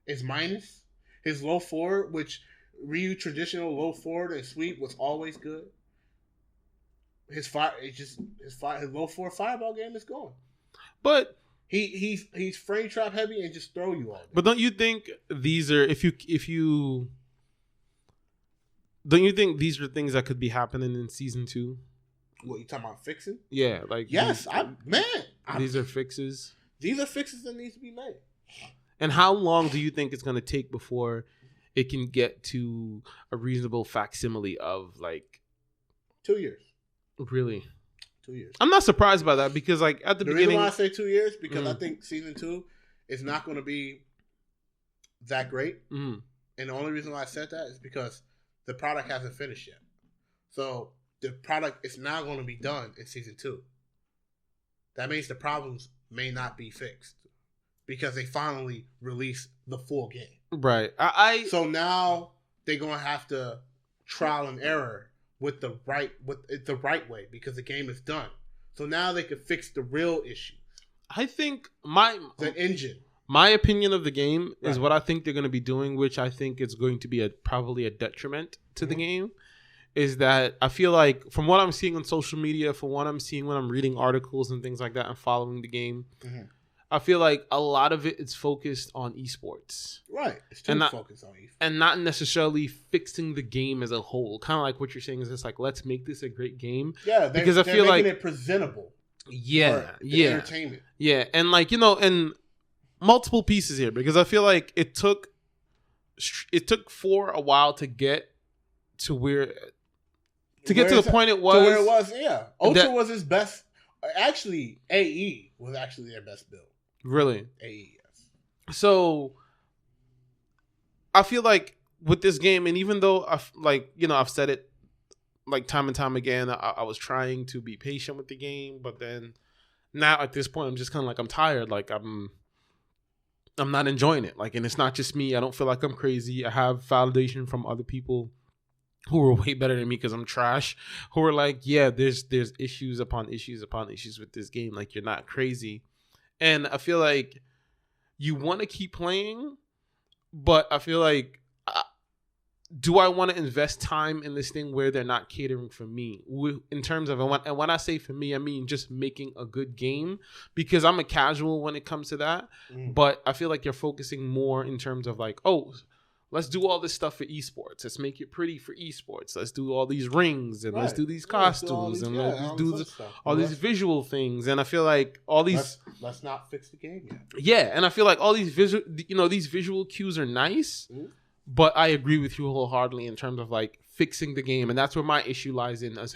Speaker 4: It's minus. His low forward, which Ryu traditional low forward and sweep was always good. His low forward fireball game is going.
Speaker 3: But
Speaker 4: he's frame trap heavy and just throw you all day.
Speaker 3: But don't you think these are don't you think these are things that could be happening in season 2?
Speaker 4: What, you talking about fixing?
Speaker 3: Yeah, like
Speaker 4: yes,
Speaker 3: these are fixes.
Speaker 4: These are fixes that need to be made.
Speaker 3: And how long do you think it's going to take before it can get to a reasonable facsimile of like
Speaker 4: 2 years?
Speaker 3: Really?
Speaker 4: 2 years.
Speaker 3: I'm not surprised by that because like at the beginning.
Speaker 4: The reason why I say 2 years because I think season 2 is not going to be that great. And the only reason why I said that is because the product hasn't finished yet. So the product is now going to be done in season 2. That means the problems may not be fixed because they finally released the full game.
Speaker 3: Right.
Speaker 4: So now they're going to have to trial and error with the right way because the game is done. So now they can fix the real issue.
Speaker 3: I think
Speaker 4: the engine.
Speaker 3: My opinion of the game is what I think they're going to be doing, which I think is going to be probably a detriment to the game, is that I feel like from what I'm seeing on social media, from what I'm seeing when I'm reading articles and things like that and following the game, I feel like a lot of it is focused on esports.
Speaker 4: Right. It's too focused on esports.
Speaker 3: And not necessarily fixing the game as a whole. Kind of like what you're saying is just like, let's make this a great game.
Speaker 4: Yeah, because I feel like it presentable.
Speaker 3: Yeah.
Speaker 4: Entertainment.
Speaker 3: Yeah. And like, and multiple pieces here because I feel like it took for a while to get to to the point it was.
Speaker 4: To where it was, yeah. Ultra was his best. Actually, AE was actually their best build.
Speaker 3: Really?
Speaker 4: AE, yes.
Speaker 3: So I feel like with this game, and even though I've said it like time and time again, I was trying to be patient with the game, but then now at this point I'm just kind of like I'm tired. Like I'm not enjoying it. Like, and it's not just me. I don't feel like I'm crazy. I have validation from other people who are way better than me because I'm trash. Who are like, yeah, there's issues upon issues upon issues with this game. Like, you're not crazy. And I feel like you want to keep playing, but I feel like, do I want to invest time in this thing where they're not catering for me? In terms of, and when I say for me, I mean just making a good game, because I'm a casual when it comes to that. But I feel like you're focusing more in terms of like, oh, let's do all this stuff for esports. Let's make it pretty for esports. Let's do all these rings and let's do these costumes and let's do all these visual things. And I feel like all these
Speaker 4: let's not fix the game yet.
Speaker 3: Yeah, and I feel like all these visual cues are nice. But I agree with you wholeheartedly in terms of like fixing the game, and that's where my issue lies in as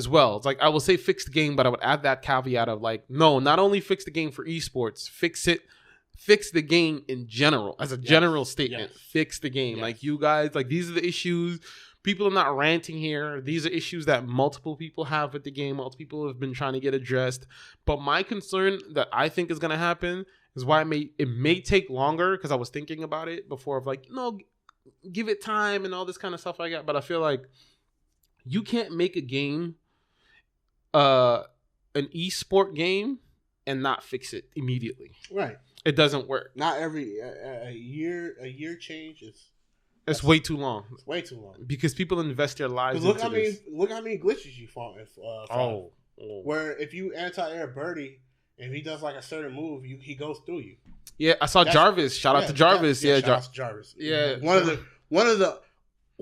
Speaker 3: well. It's like I will say fix the game, but I would add that caveat of like, no, not only fix the game for esports, fix the game in general as a general statement. Fix the game, like you guys, like these are the issues. People are not ranting here. These are issues that multiple people have with the game. Multiple people have been trying to get addressed. But my concern that I think is going to happen is why it may take longer, because I was thinking about it before of like, give it time and all this kind of stuff like that. But I feel like you can't make a game, an esport game, and not fix it immediately.
Speaker 4: Right.
Speaker 3: It doesn't work.
Speaker 4: Not every a year change is.
Speaker 3: It's way too long.
Speaker 4: It's way too long.
Speaker 3: Because people invest their lives
Speaker 4: look
Speaker 3: into this.
Speaker 4: Look how many glitches you fought. Where if you anti-air birdie, and if he does like a certain move, he goes through you.
Speaker 3: Yeah, I saw Jarvis. Shout out to Jarvis.
Speaker 4: Shout out to Jarvis.
Speaker 3: Yeah.
Speaker 4: One of the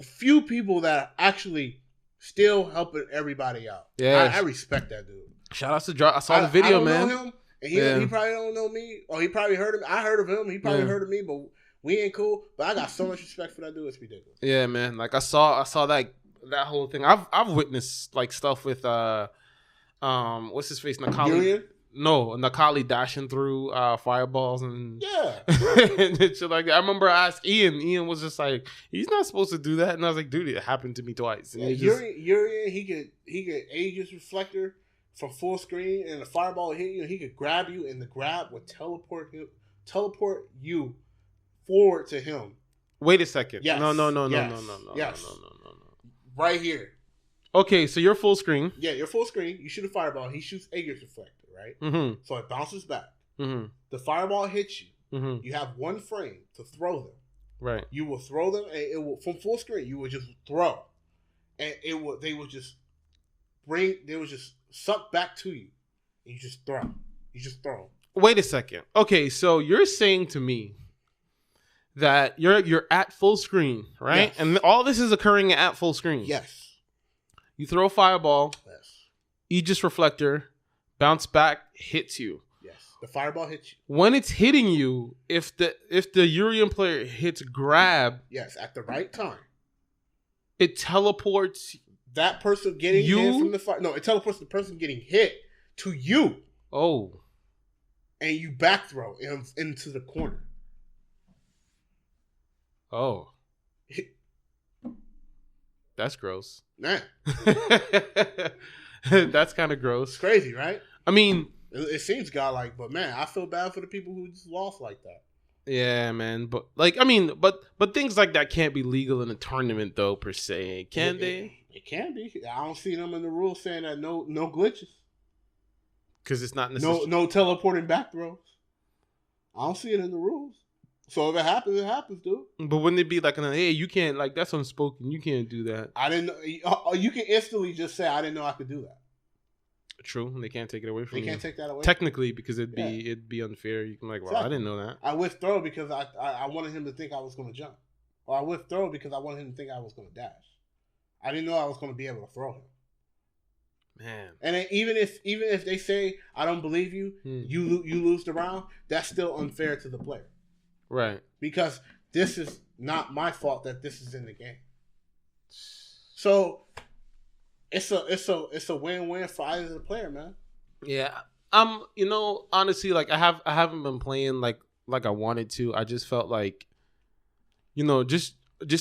Speaker 4: few people that are actually still helping everybody out.
Speaker 3: Yeah.
Speaker 4: I respect that dude.
Speaker 3: Shout out to Jarvis. I saw the video,
Speaker 4: I
Speaker 3: man.
Speaker 4: know him, and he probably don't know me, or he probably heard of me. I heard of him. He probably heard of me, but we ain't cool. But I got so much respect for that dude. It's ridiculous.
Speaker 3: Yeah, man. Like I saw that whole thing. I've witnessed like stuff with what's his face, Nakali. No, Nakali dashing through fireballs and and shit like that. I remember I asked Ian. Ian was just like, he's not supposed to do that, and I was like, dude, it happened to me twice. And
Speaker 4: Urian, he could Aegis reflector from full screen, and the fireball hit you, and he could grab you, and the grab would teleport you forward to him.
Speaker 3: Wait a second.
Speaker 4: Yes.
Speaker 3: No.
Speaker 4: Right here.
Speaker 3: Okay, so you're full screen.
Speaker 4: Yeah, you're full screen. You shoot a fireball. He shoots Aegis reflector, right?
Speaker 3: Mm-hmm.
Speaker 4: So it bounces back.
Speaker 3: Mm-hmm.
Speaker 4: The fireball hits you.
Speaker 3: Mm-hmm.
Speaker 4: You have one frame to throw them.
Speaker 3: Right.
Speaker 4: You will throw them, and it will from full screen. You will just throw, and they will just suck back to you, and you just throw.
Speaker 3: Wait a second. Okay, so you're saying to me that you're at full screen, right?
Speaker 4: Yes.
Speaker 3: And all this is occurring at full screen.
Speaker 4: Yes.
Speaker 3: You throw a fireball.
Speaker 4: Yes.
Speaker 3: Aegis reflector, bounce back, hits you.
Speaker 4: Yes. The fireball hits you.
Speaker 3: When it's hitting you, if the Urian player hits grab,
Speaker 4: yes, at the right time,
Speaker 3: it teleports
Speaker 4: that person getting hit from the fire. No, it teleports the person getting hit to you.
Speaker 3: Oh.
Speaker 4: And you back throw into the corner.
Speaker 3: Oh. That's gross.
Speaker 4: Man,
Speaker 3: That's kind of gross.
Speaker 4: it's crazy, right?
Speaker 3: I mean,
Speaker 4: It seems godlike, but man, I feel bad for the people who just lost like that.
Speaker 3: yeah, man. But like, I mean, but things like that can't be legal in a tournament, though, per se. Can they?
Speaker 4: It can be. I don't see them in the rules saying that no glitches,
Speaker 3: Because it's not necessarily.
Speaker 4: no teleporting back throws. I don't see it in the rules. So if it happens, dude.
Speaker 3: But wouldn't it be like, hey, you can't, like, that's unspoken. You can't do that.
Speaker 4: I didn't know. You can instantly just say, I didn't know I could do that.
Speaker 3: True. They can't take it away from you.
Speaker 4: They can't take that away.
Speaker 3: Technically, because it'd be unfair. You can like, well, I didn't know that.
Speaker 4: I withdraw because I wanted him to think I was going to jump. Or I withdraw because I wanted him to think I was going to dash. I didn't know I was going to be able to throw him.
Speaker 3: Man.
Speaker 4: And then even if they say I don't believe you, you lose the round, that's still unfair to the player.
Speaker 3: Right.
Speaker 4: Because this is not my fault that this is in the game. So it's a win-win for either the player, man.
Speaker 3: Yeah. Honestly, like I haven't been playing like I wanted to. I just felt like, just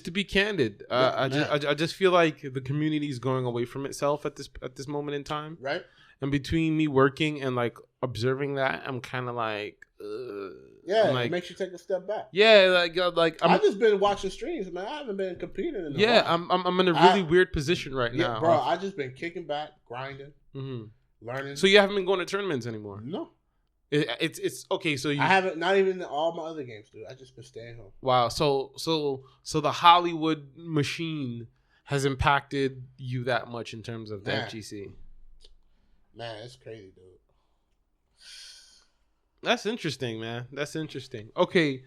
Speaker 3: to be candid, I just feel like the community is going away from itself at this moment in time.
Speaker 4: Right.
Speaker 3: And between me working and like observing that, I'm kind of like,
Speaker 4: it makes you take a step back.
Speaker 3: Yeah, like
Speaker 4: I've just been watching streams, man. I haven't been competing in a while.
Speaker 3: I'm in a really weird position right now,
Speaker 4: bro. I just been kicking back, grinding, learning.
Speaker 3: So you haven't been going to tournaments anymore?
Speaker 4: No.
Speaker 3: It's okay. So
Speaker 4: I haven't, not even all my other games, dude. I just been staying home.
Speaker 3: Wow. So the Hollywood machine has impacted you that much in terms of the FGC.
Speaker 4: Man, it's crazy, dude.
Speaker 3: That's interesting, man. That's interesting. Okay.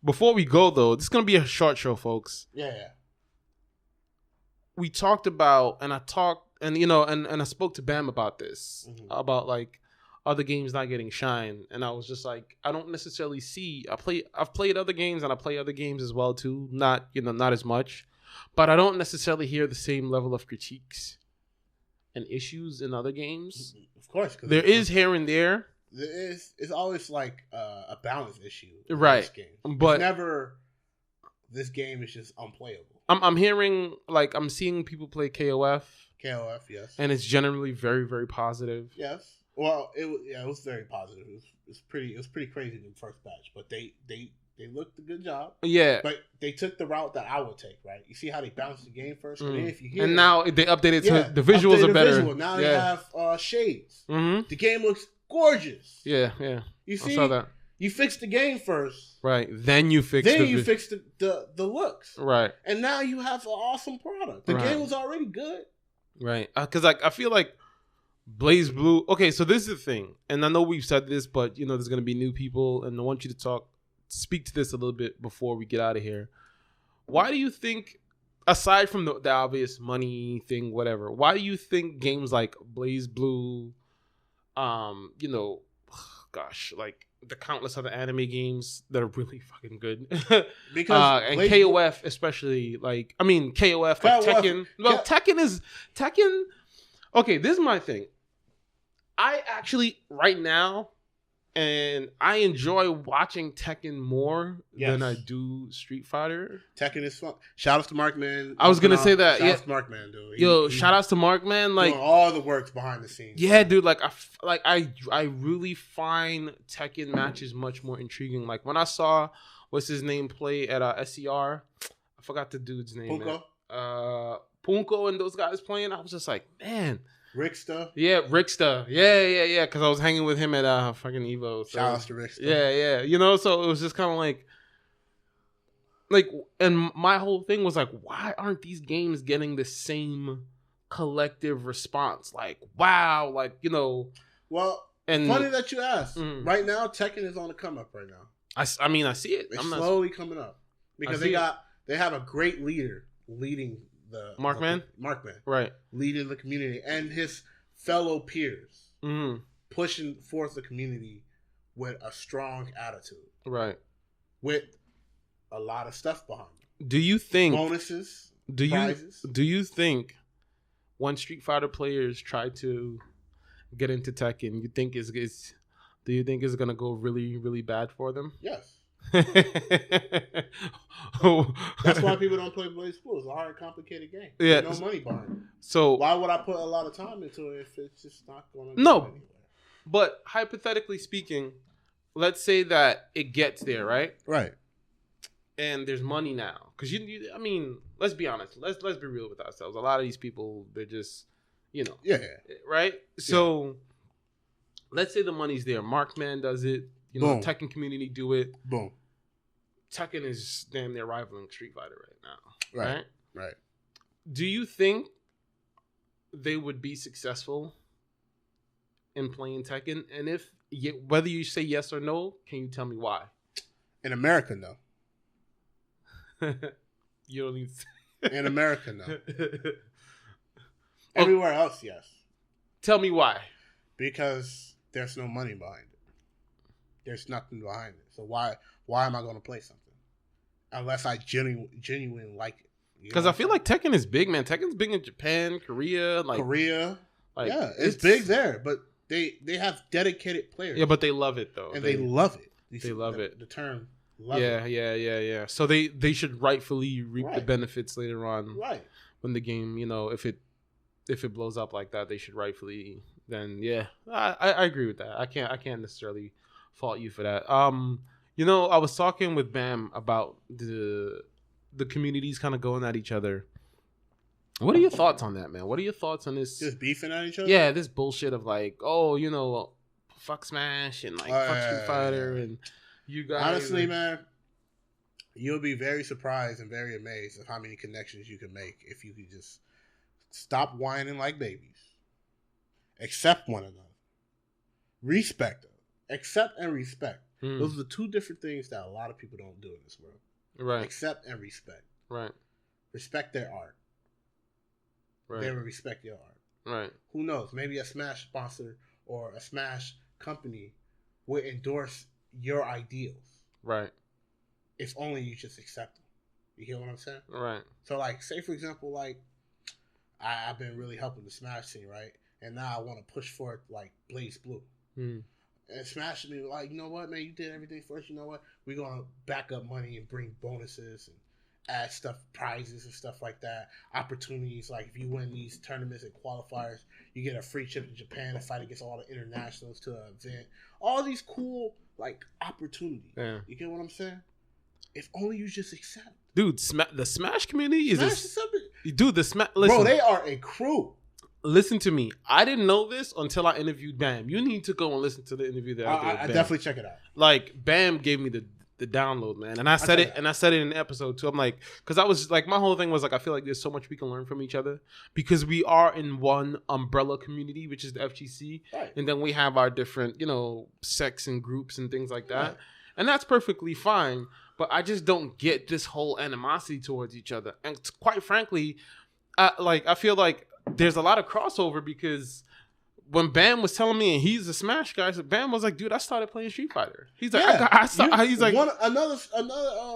Speaker 3: Before we go though, this is gonna be a short show, folks.
Speaker 4: Yeah.
Speaker 3: We talked about, and I spoke to Bam about this, about like other games not getting shine, and I was just like, I don't necessarily see. I've played other games, and I play other games as well too. Not as much, but I don't necessarily hear the same level of critiques and issues in other games.
Speaker 4: Of course,
Speaker 3: there is here and there.
Speaker 4: There is. It's always like a balance issue,
Speaker 3: right?
Speaker 4: This game.
Speaker 3: But
Speaker 4: it's never. This game is just unplayable.
Speaker 3: I'm hearing, like, I'm seeing people play KOF.
Speaker 4: KOF, yes.
Speaker 3: And it's generally very, very positive.
Speaker 4: Yes. Well, it was very positive. It was pretty crazy in the first batch, but they looked a good job.
Speaker 3: Yeah.
Speaker 4: But they took the route that I would take, right? You see how they bounced the game first, and then if you hear,
Speaker 3: and now they updated to the visuals are better.
Speaker 4: Now they have shades.
Speaker 3: Mm-hmm.
Speaker 4: The game looks gorgeous.
Speaker 3: Yeah.
Speaker 4: You see,
Speaker 3: I saw that.
Speaker 4: You fixed the game first,
Speaker 3: right? Then you fixed
Speaker 4: the looks,
Speaker 3: right?
Speaker 4: And now you have an awesome product. The game was already good,
Speaker 3: right? Because I feel like Blaze Blue. Okay, so this is the thing, and I know we've said this, but there's gonna be new people, and I want you to speak to this a little bit before we get out of here. Why do you think, aside from the obvious money thing, whatever, why do you think games like Blaze Blue, like the countless other anime games that are really fucking good,
Speaker 4: because
Speaker 3: and KOF especially, like, I mean KOF, like Tekken. Well, Tekken. Okay, this is my thing. I actually right now, and I enjoy watching Tekken more than I do Street Fighter.
Speaker 4: Tekken is fun. Shout out to Markman.
Speaker 3: I was gonna say that.
Speaker 4: Shout out to Markman, dude.
Speaker 3: Shout outs to Markman. Like,
Speaker 4: doing all the works behind the scenes.
Speaker 3: Yeah, dude. Like, I really find Tekken matches much more intriguing. Like when I saw what's his name play at SCR, I forgot the dude's name.
Speaker 4: Punko.
Speaker 3: Punko and those guys playing. I was just like, man.
Speaker 4: Ricksta.
Speaker 3: Yeah, Ricksta. Yeah. Because I was hanging with him at fucking Evo. So.
Speaker 4: Shout out to Ricksta.
Speaker 3: Yeah. So it was just kind of like, and my whole thing was like, why aren't these games getting the same collective response? Like, wow, like,
Speaker 4: Well, and funny that you asked. Right now, Tekken is on the come up right now.
Speaker 3: I mean, I see it.
Speaker 4: It's slowly coming up because they have a great leader leading. Markman,
Speaker 3: right,
Speaker 4: leading the community and his fellow peers, pushing forth the community with a strong attitude,
Speaker 3: right,
Speaker 4: with a lot of stuff behind it.
Speaker 3: Do you think
Speaker 4: bonuses?
Speaker 3: Prizes? Do you think when Street Fighter players try to get into Tekken, do you think it's gonna go really, really bad for them?
Speaker 4: Yes. That's why people don't play Blaze Blue. It's a hard, complicated game.
Speaker 3: Yeah,
Speaker 4: There's no money behind it.
Speaker 3: So
Speaker 4: why would I put a lot of time into it if it's just not going to
Speaker 3: No.
Speaker 4: go anywhere?
Speaker 3: But hypothetically speaking, let's say that it gets there, right?
Speaker 4: Right.
Speaker 3: And there's money now, because I mean, let's be honest. Let's be real with ourselves. A lot of these people, they're just,
Speaker 4: Yeah.
Speaker 3: right. So, let's say the money's there. Markman does it. You know,
Speaker 4: Boom.
Speaker 3: Tekken community do it.
Speaker 4: Boom.
Speaker 3: Tekken is damn near rivaling Street Fighter right now.
Speaker 4: Right.
Speaker 3: Do you think they would be successful in playing Tekken? And if whether you say yes or no, can you tell me why?
Speaker 4: In America, no.
Speaker 3: You don't need to
Speaker 4: In America, no. Everywhere else, yes.
Speaker 3: Tell me why.
Speaker 4: Because there's no money behind it. There's nothing behind it. So why am I going to play something? Unless I genuinely like it.
Speaker 3: Because I feel like Tekken is big, man. Tekken's big in Japan, Korea.
Speaker 4: Yeah, it's big there. But they have dedicated players.
Speaker 3: Yeah, but they love it, though.
Speaker 4: And they love it.
Speaker 3: They love it.
Speaker 4: The term love it.
Speaker 3: Yeah. So they should rightfully reap the benefits later on.
Speaker 4: Right.
Speaker 3: When the game, if it blows up like that, they should rightfully then I agree with that. I can't necessarily fault you for that. I was talking with Bam about the communities kind of going at each other. What are your thoughts on that, man? What are your thoughts on this?
Speaker 4: Just beefing at each other?
Speaker 3: Yeah, this bullshit of like, fuck Smash and like fuck Street Fighter and you guys.
Speaker 4: Honestly, man, you'll be very surprised and very amazed of how many connections you can make if you could just stop whining like babies. Accept one another. Respect them. Accept and respect. Those are the two different things that a lot of people don't do in this world.
Speaker 3: Right.
Speaker 4: Accept and respect.
Speaker 3: Right.
Speaker 4: Respect their art.
Speaker 3: Right.
Speaker 4: They will respect your art.
Speaker 3: Right.
Speaker 4: Who knows? Maybe a Smash sponsor or a Smash company will endorse your ideals.
Speaker 3: Right.
Speaker 4: If only you just accept them. You hear what I'm saying?
Speaker 3: Right.
Speaker 4: So, like, say for example, like, I've been really helping the Smash scene, right? And now I want to push forward like Blaze Blue. And Smash me like, you know what, man, you did everything for us. You know what? We're gonna back up money and bring bonuses and add stuff, prizes and stuff like that. Opportunities like if you win these tournaments and qualifiers, you get a free trip to Japan to fight against all the internationals to an event. All these cool like opportunities.
Speaker 3: Yeah.
Speaker 4: You get what I'm saying? If only you just accept.
Speaker 3: Dude, the Smash community is
Speaker 4: Smash
Speaker 3: dude. The Smash. Listen,
Speaker 4: bro, they are a crew.
Speaker 3: Listen to me. I didn't know this until I interviewed Bam. You need to go and listen to the interview that I did.
Speaker 4: I definitely check it out.
Speaker 3: Like Bam gave me the download, man, and I said it in the episode too. I'm like, because I was like, my whole thing was like, I feel like there's so much we can learn from each other because we are in one umbrella community, which is the FGC,
Speaker 4: right. And
Speaker 3: then we have our different, sects and groups and things like that, and that's perfectly fine. But I just don't get this whole animosity towards each other, and quite frankly, I feel like there's a lot of crossover because when Bam was telling me and he's a Smash guy, so Bam was like, dude, I started playing Street Fighter. He's like, he's like
Speaker 4: another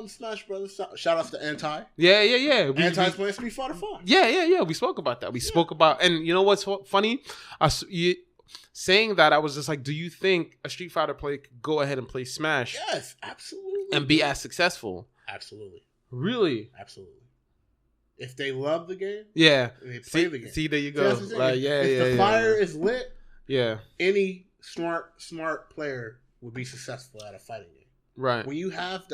Speaker 4: Smash Brothers. Shout out to Anti.
Speaker 3: Yeah.
Speaker 4: Anti's playing Street Fighter 5.
Speaker 3: Yeah. We spoke about that. We spoke about, and you know what's funny? Saying that, I was just like, do you think a Street Fighter player could go ahead and play Smash?
Speaker 4: Yes, absolutely.
Speaker 3: And be as successful?
Speaker 4: Absolutely.
Speaker 3: Really?
Speaker 4: Absolutely. If they love the game,
Speaker 3: yeah,
Speaker 4: they play the game.
Speaker 3: See, there you go.
Speaker 4: If the fire is lit, any smart player would be successful at a fighting game.
Speaker 3: Right.
Speaker 4: When you have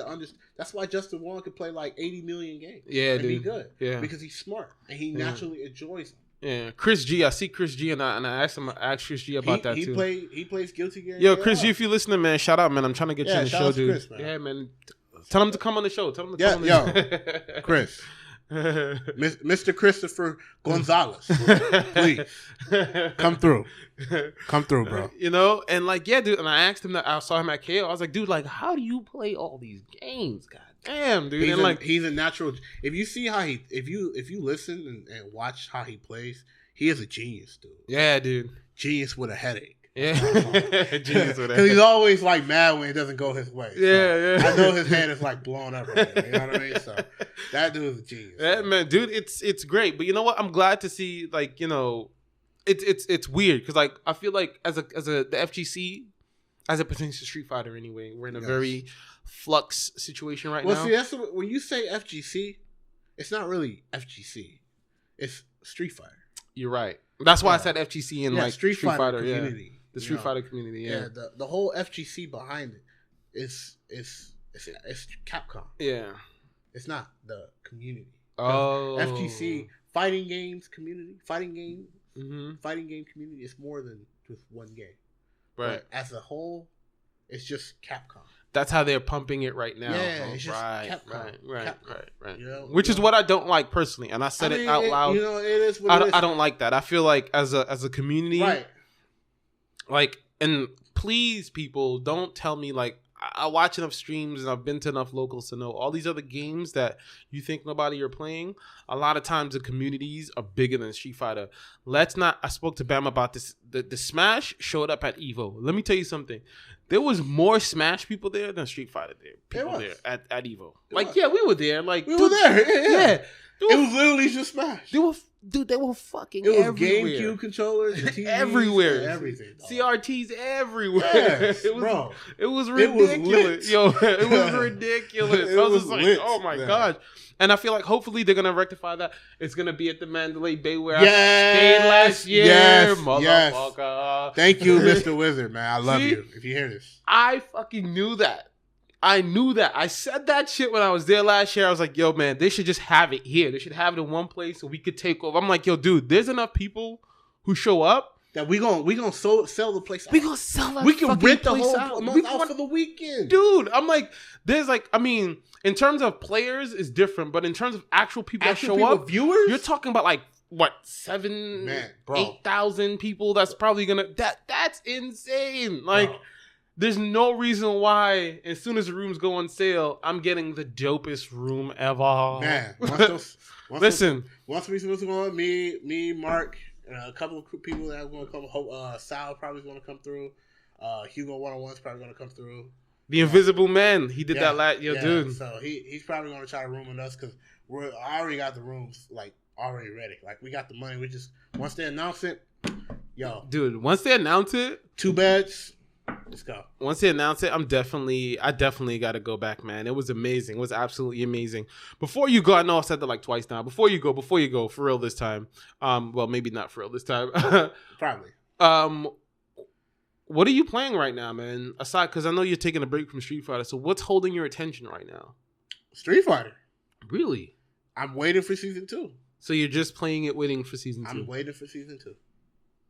Speaker 4: that's why Justin Wong could play like 80 million games.
Speaker 3: Yeah,
Speaker 4: and
Speaker 3: dude.
Speaker 4: be good.
Speaker 3: Yeah,
Speaker 4: because he's smart and he naturally enjoys them.
Speaker 3: Yeah, Chris G. I see Chris G. and I asked Chris G. about that too.
Speaker 4: He plays Guilty Gear.
Speaker 3: Yo, Chris G. If you're listening, man, shout out, man. I'm trying to get you on the show, dude.
Speaker 4: Chris, man.
Speaker 3: Yeah, man. Tell him to come on the show. Tell him to come on the show.
Speaker 4: Chris. Mr. Christopher Gonzalez, please come through, bro.
Speaker 3: And like, yeah, dude. And I asked him that. I saw him at KO. I was like, dude, like, how do you play all these games? God damn, dude.
Speaker 4: He's a natural. If you see how if you listen and watch how he plays, he is a genius, dude.
Speaker 3: Yeah, dude.
Speaker 4: Genius with a headache.
Speaker 3: Yeah, genius with a
Speaker 4: because he's always like mad when it doesn't go his way.
Speaker 3: Yeah.
Speaker 4: I know his head is like blown up right now. You know what I mean? So that dude is a genius.
Speaker 3: Yeah, man, dude, it's great. But you know what? I'm glad to see like it's weird because like I feel like as the FGC as it pertains to Street Fighter anyway, we're in a very flux situation right
Speaker 4: well,
Speaker 3: now.
Speaker 4: see, that's when you say FGC, it's not really FGC. It's Street Fighter.
Speaker 3: You're right. That's why I said FGC and like Street Fighter
Speaker 4: community.
Speaker 3: Yeah. The Street Fighter community. Yeah.
Speaker 4: The whole FGC behind it is Capcom.
Speaker 3: Yeah.
Speaker 4: It's not the community.
Speaker 3: Oh.
Speaker 4: FGC fighting games community, fighting game community is more than just one game.
Speaker 3: Right.
Speaker 4: But as a whole, it's just Capcom.
Speaker 3: That's how they're pumping it right now.
Speaker 4: Yeah, it's just
Speaker 3: Capcom. Right.
Speaker 4: You know,
Speaker 3: Which is what I don't like personally, and I said it out loud.
Speaker 4: You know, it is what it is.
Speaker 3: I don't like that. I feel like as a community,
Speaker 4: right?
Speaker 3: Like, and please, people, don't tell me like I watch enough streams and I've been to enough locals to know all these other games that you think nobody are playing. A lot of times the communities are bigger than Street Fighter. Let's not. I spoke to Bam about this. The Smash showed up at Evo. Let me tell you something. There was more Smash people there than Street Fighter there at Evo. Yeah, we were there. Like
Speaker 4: we were there. Yeah. It was literally just Smash.
Speaker 3: They were fucking
Speaker 4: everywhere. It was
Speaker 3: everywhere.
Speaker 4: GameCube controllers, TVs,
Speaker 3: everywhere,
Speaker 4: everything. Dog.
Speaker 3: CRTs everywhere.
Speaker 4: Yes,
Speaker 3: bro. It was ridiculous. It was ridiculous. I was just like, lit. Oh my gosh. And I feel like hopefully they're gonna rectify that. It's gonna be at the Mandalay Bay where I stayed last year. Motherfucker.
Speaker 4: Yes. Thank you, Mr. Wizard, man. I love you. If you hear this.
Speaker 3: I fucking knew that. I knew that. I said that shit when I was there last year. I was like, yo, man, they should just have it here. They should have it in one place so we could take over. I'm like, yo, dude, there's enough people who show up
Speaker 4: that we gonna sell the place out.
Speaker 3: We gonna sell that.
Speaker 4: We can rent the
Speaker 3: place
Speaker 4: whole month out for the weekend.
Speaker 3: Dude, I'm like, there's like, I mean, in terms of players, it's different. But in terms of actual people that show up,
Speaker 4: viewers,
Speaker 3: you're talking about like, what, 8,000 people that's probably gonna, that's insane. Like, there's no reason why, as soon as the rooms go on sale, I'm getting the dopest room ever.
Speaker 4: Man, once we go on, me, Mark, a couple of people that are going to come. Sal probably going to come through. Hugo 101 is probably going to come through.
Speaker 3: The Invisible Man, he did that last year, dude.
Speaker 4: So he's probably going to try to room with us because I already got the rooms like already ready. Like we got the money. We just once they announce it,
Speaker 3: dude. Once they announce it,
Speaker 4: 2 beds. Let's go.
Speaker 3: Once they announce it, I definitely got to go back, man. It was amazing. It was absolutely amazing. Before you go, I know I've said that like twice now. Before you go, for real this time. Well, maybe not for real this time.
Speaker 4: Probably.
Speaker 3: What are you playing right now, man? Aside, because I know you're taking a break from Street Fighter. So what's holding your attention right now?
Speaker 4: Street Fighter.
Speaker 3: Really?
Speaker 4: I'm waiting for season 2.
Speaker 3: So you're just playing it, waiting for season 2?
Speaker 4: I'm waiting for season 2.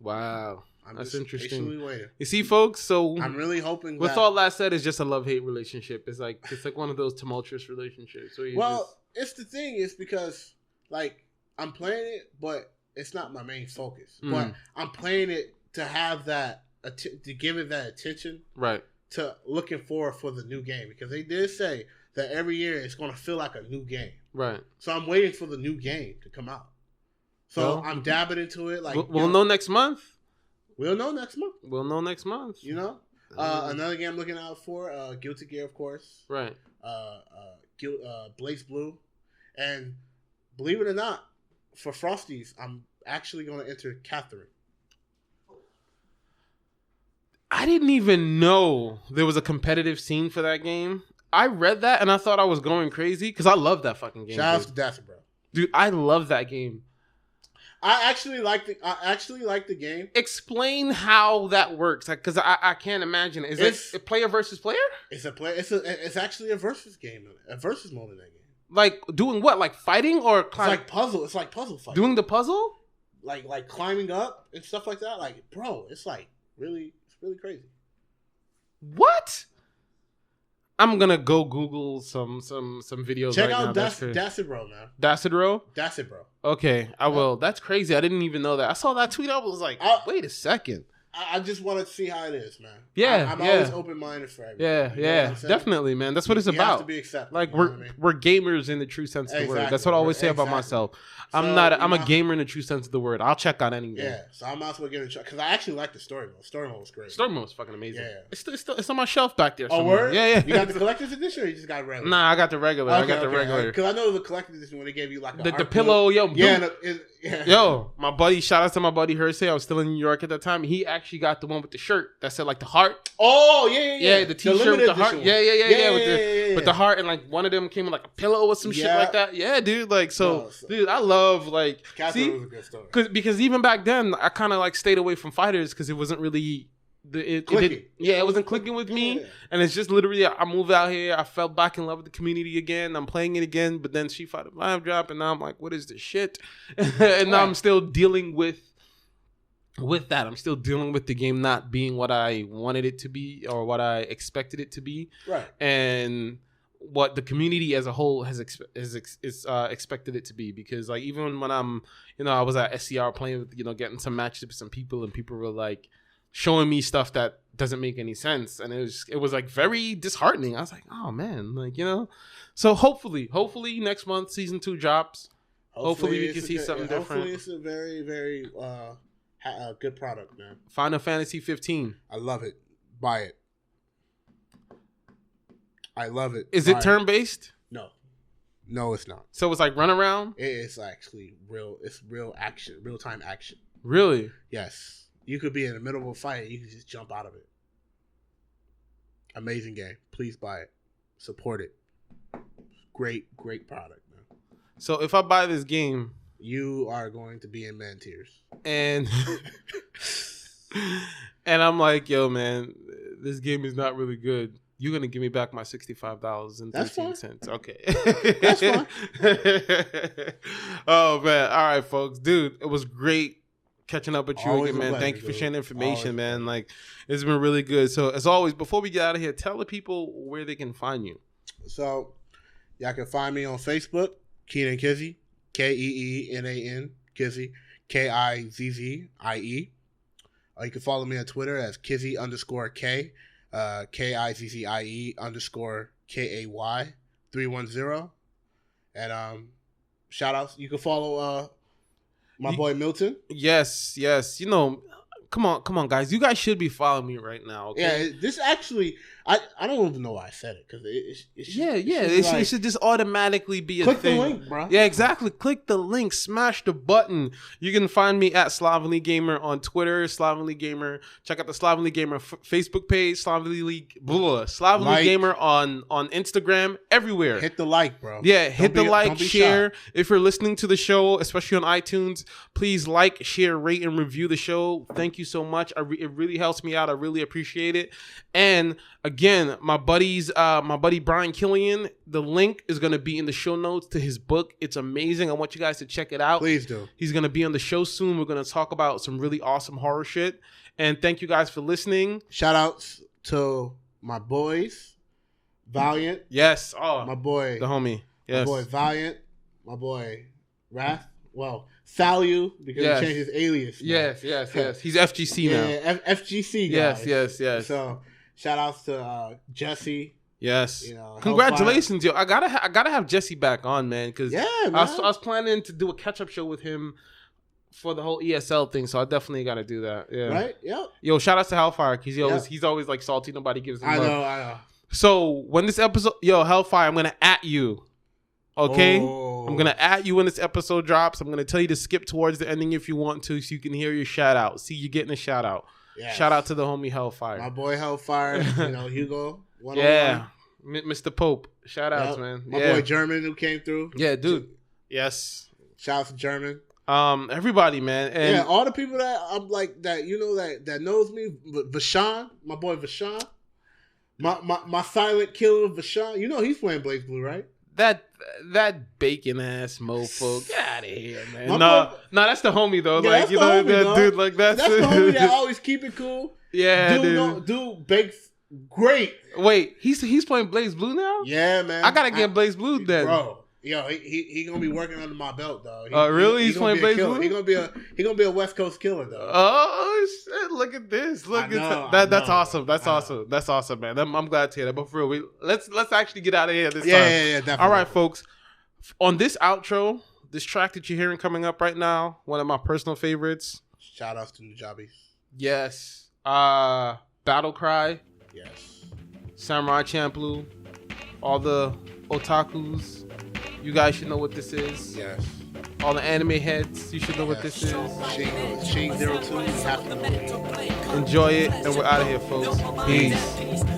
Speaker 3: Wow. That's interesting.
Speaker 4: Waiting.
Speaker 3: You see, folks, so
Speaker 4: I'm really hoping
Speaker 3: with all that said, it's just a love-hate relationship. It's like one of those tumultuous relationships.
Speaker 4: It's the thing is because like I'm playing it, but it's not my main focus. But I'm playing it to have that to give it that attention,
Speaker 3: right?
Speaker 4: To looking forward for the new game because they did say that every year it's going to feel like a new game,
Speaker 3: right?
Speaker 4: So I'm waiting for the new game to come out. So I'm dabbing into it. Like
Speaker 3: we'll know next month.
Speaker 4: We'll know next month.
Speaker 3: You know?
Speaker 4: Another game I'm looking out for, Guilty Gear, of course.
Speaker 3: Right.
Speaker 4: Blaze Blue. And believe it or not, for Frosties, I'm actually going to enter Catherine.
Speaker 3: I didn't even know there was a competitive scene for that game. I read that and I thought I was going crazy because I love that fucking game.
Speaker 4: Shout out to Dasher, bro.
Speaker 3: Dude, I love that game.
Speaker 4: I actually like the game.
Speaker 3: Explain how that works, because I can't imagine. Is it a player versus player?
Speaker 4: It's actually a versus game, a versus mode in that game.
Speaker 3: Like doing what? Like fighting or
Speaker 4: climbing? It's like puzzle. It's like puzzle fighting.
Speaker 3: Doing the puzzle?
Speaker 4: Like climbing up and stuff like that. Like, bro, it's really crazy.
Speaker 3: What? I'm gonna go Google some videos.
Speaker 4: Check
Speaker 3: right
Speaker 4: out
Speaker 3: now.
Speaker 4: Dacid Bro, man.
Speaker 3: Dacid Bro?
Speaker 4: Dacid Bro.
Speaker 3: Okay, I will. That's crazy. I didn't even know that. I saw that tweet. I was like, wait a second.
Speaker 4: I just want to see how it is, man.
Speaker 3: Yeah,
Speaker 4: I'm always open-minded for everything.
Speaker 3: Yeah, definitely, man. That's what it's about.
Speaker 4: You have to be accepted.
Speaker 3: Like we're gamers in the true sense of the word. That's what I always say about myself. I'm a gamer in the true sense of the word. I'll check out any game.
Speaker 4: Yeah, so I'm also giving it a try because I actually like the story mode. Story mode was great.
Speaker 3: Story mode was fucking amazing.
Speaker 4: Yeah,
Speaker 3: it's on my shelf back there.
Speaker 4: Oh, word?
Speaker 3: Yeah.
Speaker 4: You got the collector's edition, or you just got regular?
Speaker 3: Nah, I got the regular.
Speaker 4: Okay,
Speaker 3: I got the regular.
Speaker 4: Because I know the collector's edition when they gave you like
Speaker 3: the pillow, yo,
Speaker 4: yeah.
Speaker 3: Yo, my buddy. Shout out to my buddy Hersey. I was still in New York at that time. He actually got the one with the shirt that said like the heart.
Speaker 4: Oh yeah.
Speaker 3: The T-shirt with the heart.
Speaker 4: One.
Speaker 3: With the heart, and like one of them came with like a pillow or some shit like that. Yeah, dude. Like dude, I love like see,
Speaker 4: was a good story.
Speaker 3: because even back then I kind of like stayed away from fighters because it wasn't really. It wasn't clicking with me, and it's just literally I moved out here. I fell back in love with the community again. I'm playing it again, but then she fought a live drop, and now I'm like, what is this shit? And now I'm still dealing with that. I'm still dealing with the game not being what I wanted it to be or what I expected it to be,
Speaker 4: right?
Speaker 3: And what the community as a whole has expected it to be. Because like even when I'm, I was at SCR playing with, getting some matches with some people, and people were like showing me stuff that doesn't make any sense, and it was like very disheartening. I was like, oh man, like so hopefully next month season 2 drops. Hopefully we can see something different.
Speaker 4: Hopefully it's a very very good product, man.
Speaker 3: Final Fantasy 15.
Speaker 4: I love it. Buy it. I love it.
Speaker 3: Is it turn based?
Speaker 4: No, it's not.
Speaker 3: So it's like run around.
Speaker 4: It's actually real. It's real action, real time action.
Speaker 3: Really?
Speaker 4: Yes. You could be in the middle of a fight and you can just jump out of it. Amazing game. Please buy it. Support it. Great product, man.
Speaker 3: So if I buy this game,
Speaker 4: you are going to be in man tears.
Speaker 3: And and I'm like, yo, man, this game is not really good. You're gonna give me back my $65.13. Okay.
Speaker 4: That's fine.
Speaker 3: Oh man. All right, folks. Dude, it was great catching up with you
Speaker 4: Always
Speaker 3: again, man.
Speaker 4: pleasure,
Speaker 3: Thank you for
Speaker 4: dude.
Speaker 3: sharing information,
Speaker 4: Always
Speaker 3: man. Like, it's been really good. So, as always, before we get out of here, tell the people where they can find you.
Speaker 4: So, y'all can find me on Facebook, Keenan Kizzie, KEENAN, Kizzie, KIZZIE. Or you can follow me on Twitter as Kizzie_K, KIZZIE_KAY 310. And shout outs. You can follow my boy Milton.
Speaker 3: Yes. Come on, guys. You guys should be following me right now. Okay?
Speaker 4: Yeah, this actually, I don't even know why I said it, because
Speaker 3: it should just automatically be a
Speaker 4: click
Speaker 3: thing.
Speaker 4: the link, bro.
Speaker 3: Yeah, exactly. Click the link, smash the button. You can find me at Slovenly Gamer on Twitter, Slovenly Gamer. Check out the Slovenly Gamer Facebook page, Slovenly Gamer on Instagram, everywhere.
Speaker 4: Hit the like, bro.
Speaker 3: Yeah, hit the like, share.
Speaker 4: Shy.
Speaker 3: If you're listening to the show, especially on iTunes, please like, share, rate, and review the show. Thank you so much. It really helps me out. I really appreciate it. And again, my buddy Brian Killian, the link is going to be in the show notes to his book. It's amazing. I want you guys to check it out.
Speaker 4: Please do.
Speaker 3: He's going to be on the show soon. We're going to talk about some really awesome horror shit. And thank you guys for listening.
Speaker 4: Shout outs to my boys, Valiant.
Speaker 3: Yes. Oh,
Speaker 4: my boy,
Speaker 3: the homie. Yes.
Speaker 4: My boy Valiant. My boy Wrath. Well, Salu, because he changed his alias.
Speaker 3: Yes. He's FGC now.
Speaker 4: Yeah, FGC guys.
Speaker 3: Yes.
Speaker 4: So shout outs to Jesse.
Speaker 3: Yes. Congratulations, yo. I gotta have Jesse back on, man. Because I was planning to do a catch-up show with him for the whole ESL thing, so I definitely gotta do that. Yeah.
Speaker 4: Right? Yep.
Speaker 3: Yo, shout outs to Hellfire, because he's always like salty. Nobody gives him love.
Speaker 4: I know.
Speaker 3: So when this episode, Hellfire, I'm gonna at you. Okay?
Speaker 4: Oh.
Speaker 3: I'm gonna at you when this episode drops. I'm gonna tell you to skip towards the ending if you want to, so you can hear your shout out. See, you're getting a shout out. Yes. Shout out to the homie Hellfire.
Speaker 4: My boy Hellfire, Hugo.
Speaker 3: Yeah. Mr. Pope. Shout outs, man.
Speaker 4: My boy German who came through.
Speaker 3: Yeah, dude. Yes.
Speaker 4: Shout out to German.
Speaker 3: Everybody, man. And
Speaker 4: all the people that I'm like that knows me. Vashawn, my boy Vashawn. My silent killer Vashawn. He's playing Blaze Blue, right?
Speaker 3: That bacon ass mofo. Get out of here, man. No, that's the homie though.
Speaker 4: Yeah,
Speaker 3: like, dude, like that's
Speaker 4: the homie that always keep it cool.
Speaker 3: Yeah,
Speaker 4: dude bakes great.
Speaker 3: Wait, he's playing Blaze Blue now?
Speaker 4: Yeah, man.
Speaker 3: I gotta get Blaze Blue then.
Speaker 4: Bro. Yo, he gonna be working under my belt, though.
Speaker 3: Really? He's playing Blaze Blue?
Speaker 4: He gonna be a West Coast killer, though.
Speaker 3: Oh shit! Look at this. That's awesome. That's awesome. That's awesome, man. I'm glad to hear that. But for real, let's actually get out of here this time.
Speaker 4: Yeah, definitely.
Speaker 3: All right, folks. On this outro, this track that you're hearing coming up right now, one of my personal favorites.
Speaker 4: Shout outs to Nujabes.
Speaker 3: Yes. Battle Cry.
Speaker 4: Yes.
Speaker 3: Samurai Champloo. All the otakus. You guys should know what this is.
Speaker 4: Yes.
Speaker 3: All the anime heads, you should know what this is.
Speaker 4: Shing 02, you have to know.
Speaker 3: Enjoy it, and we're out of here, folks. Peace.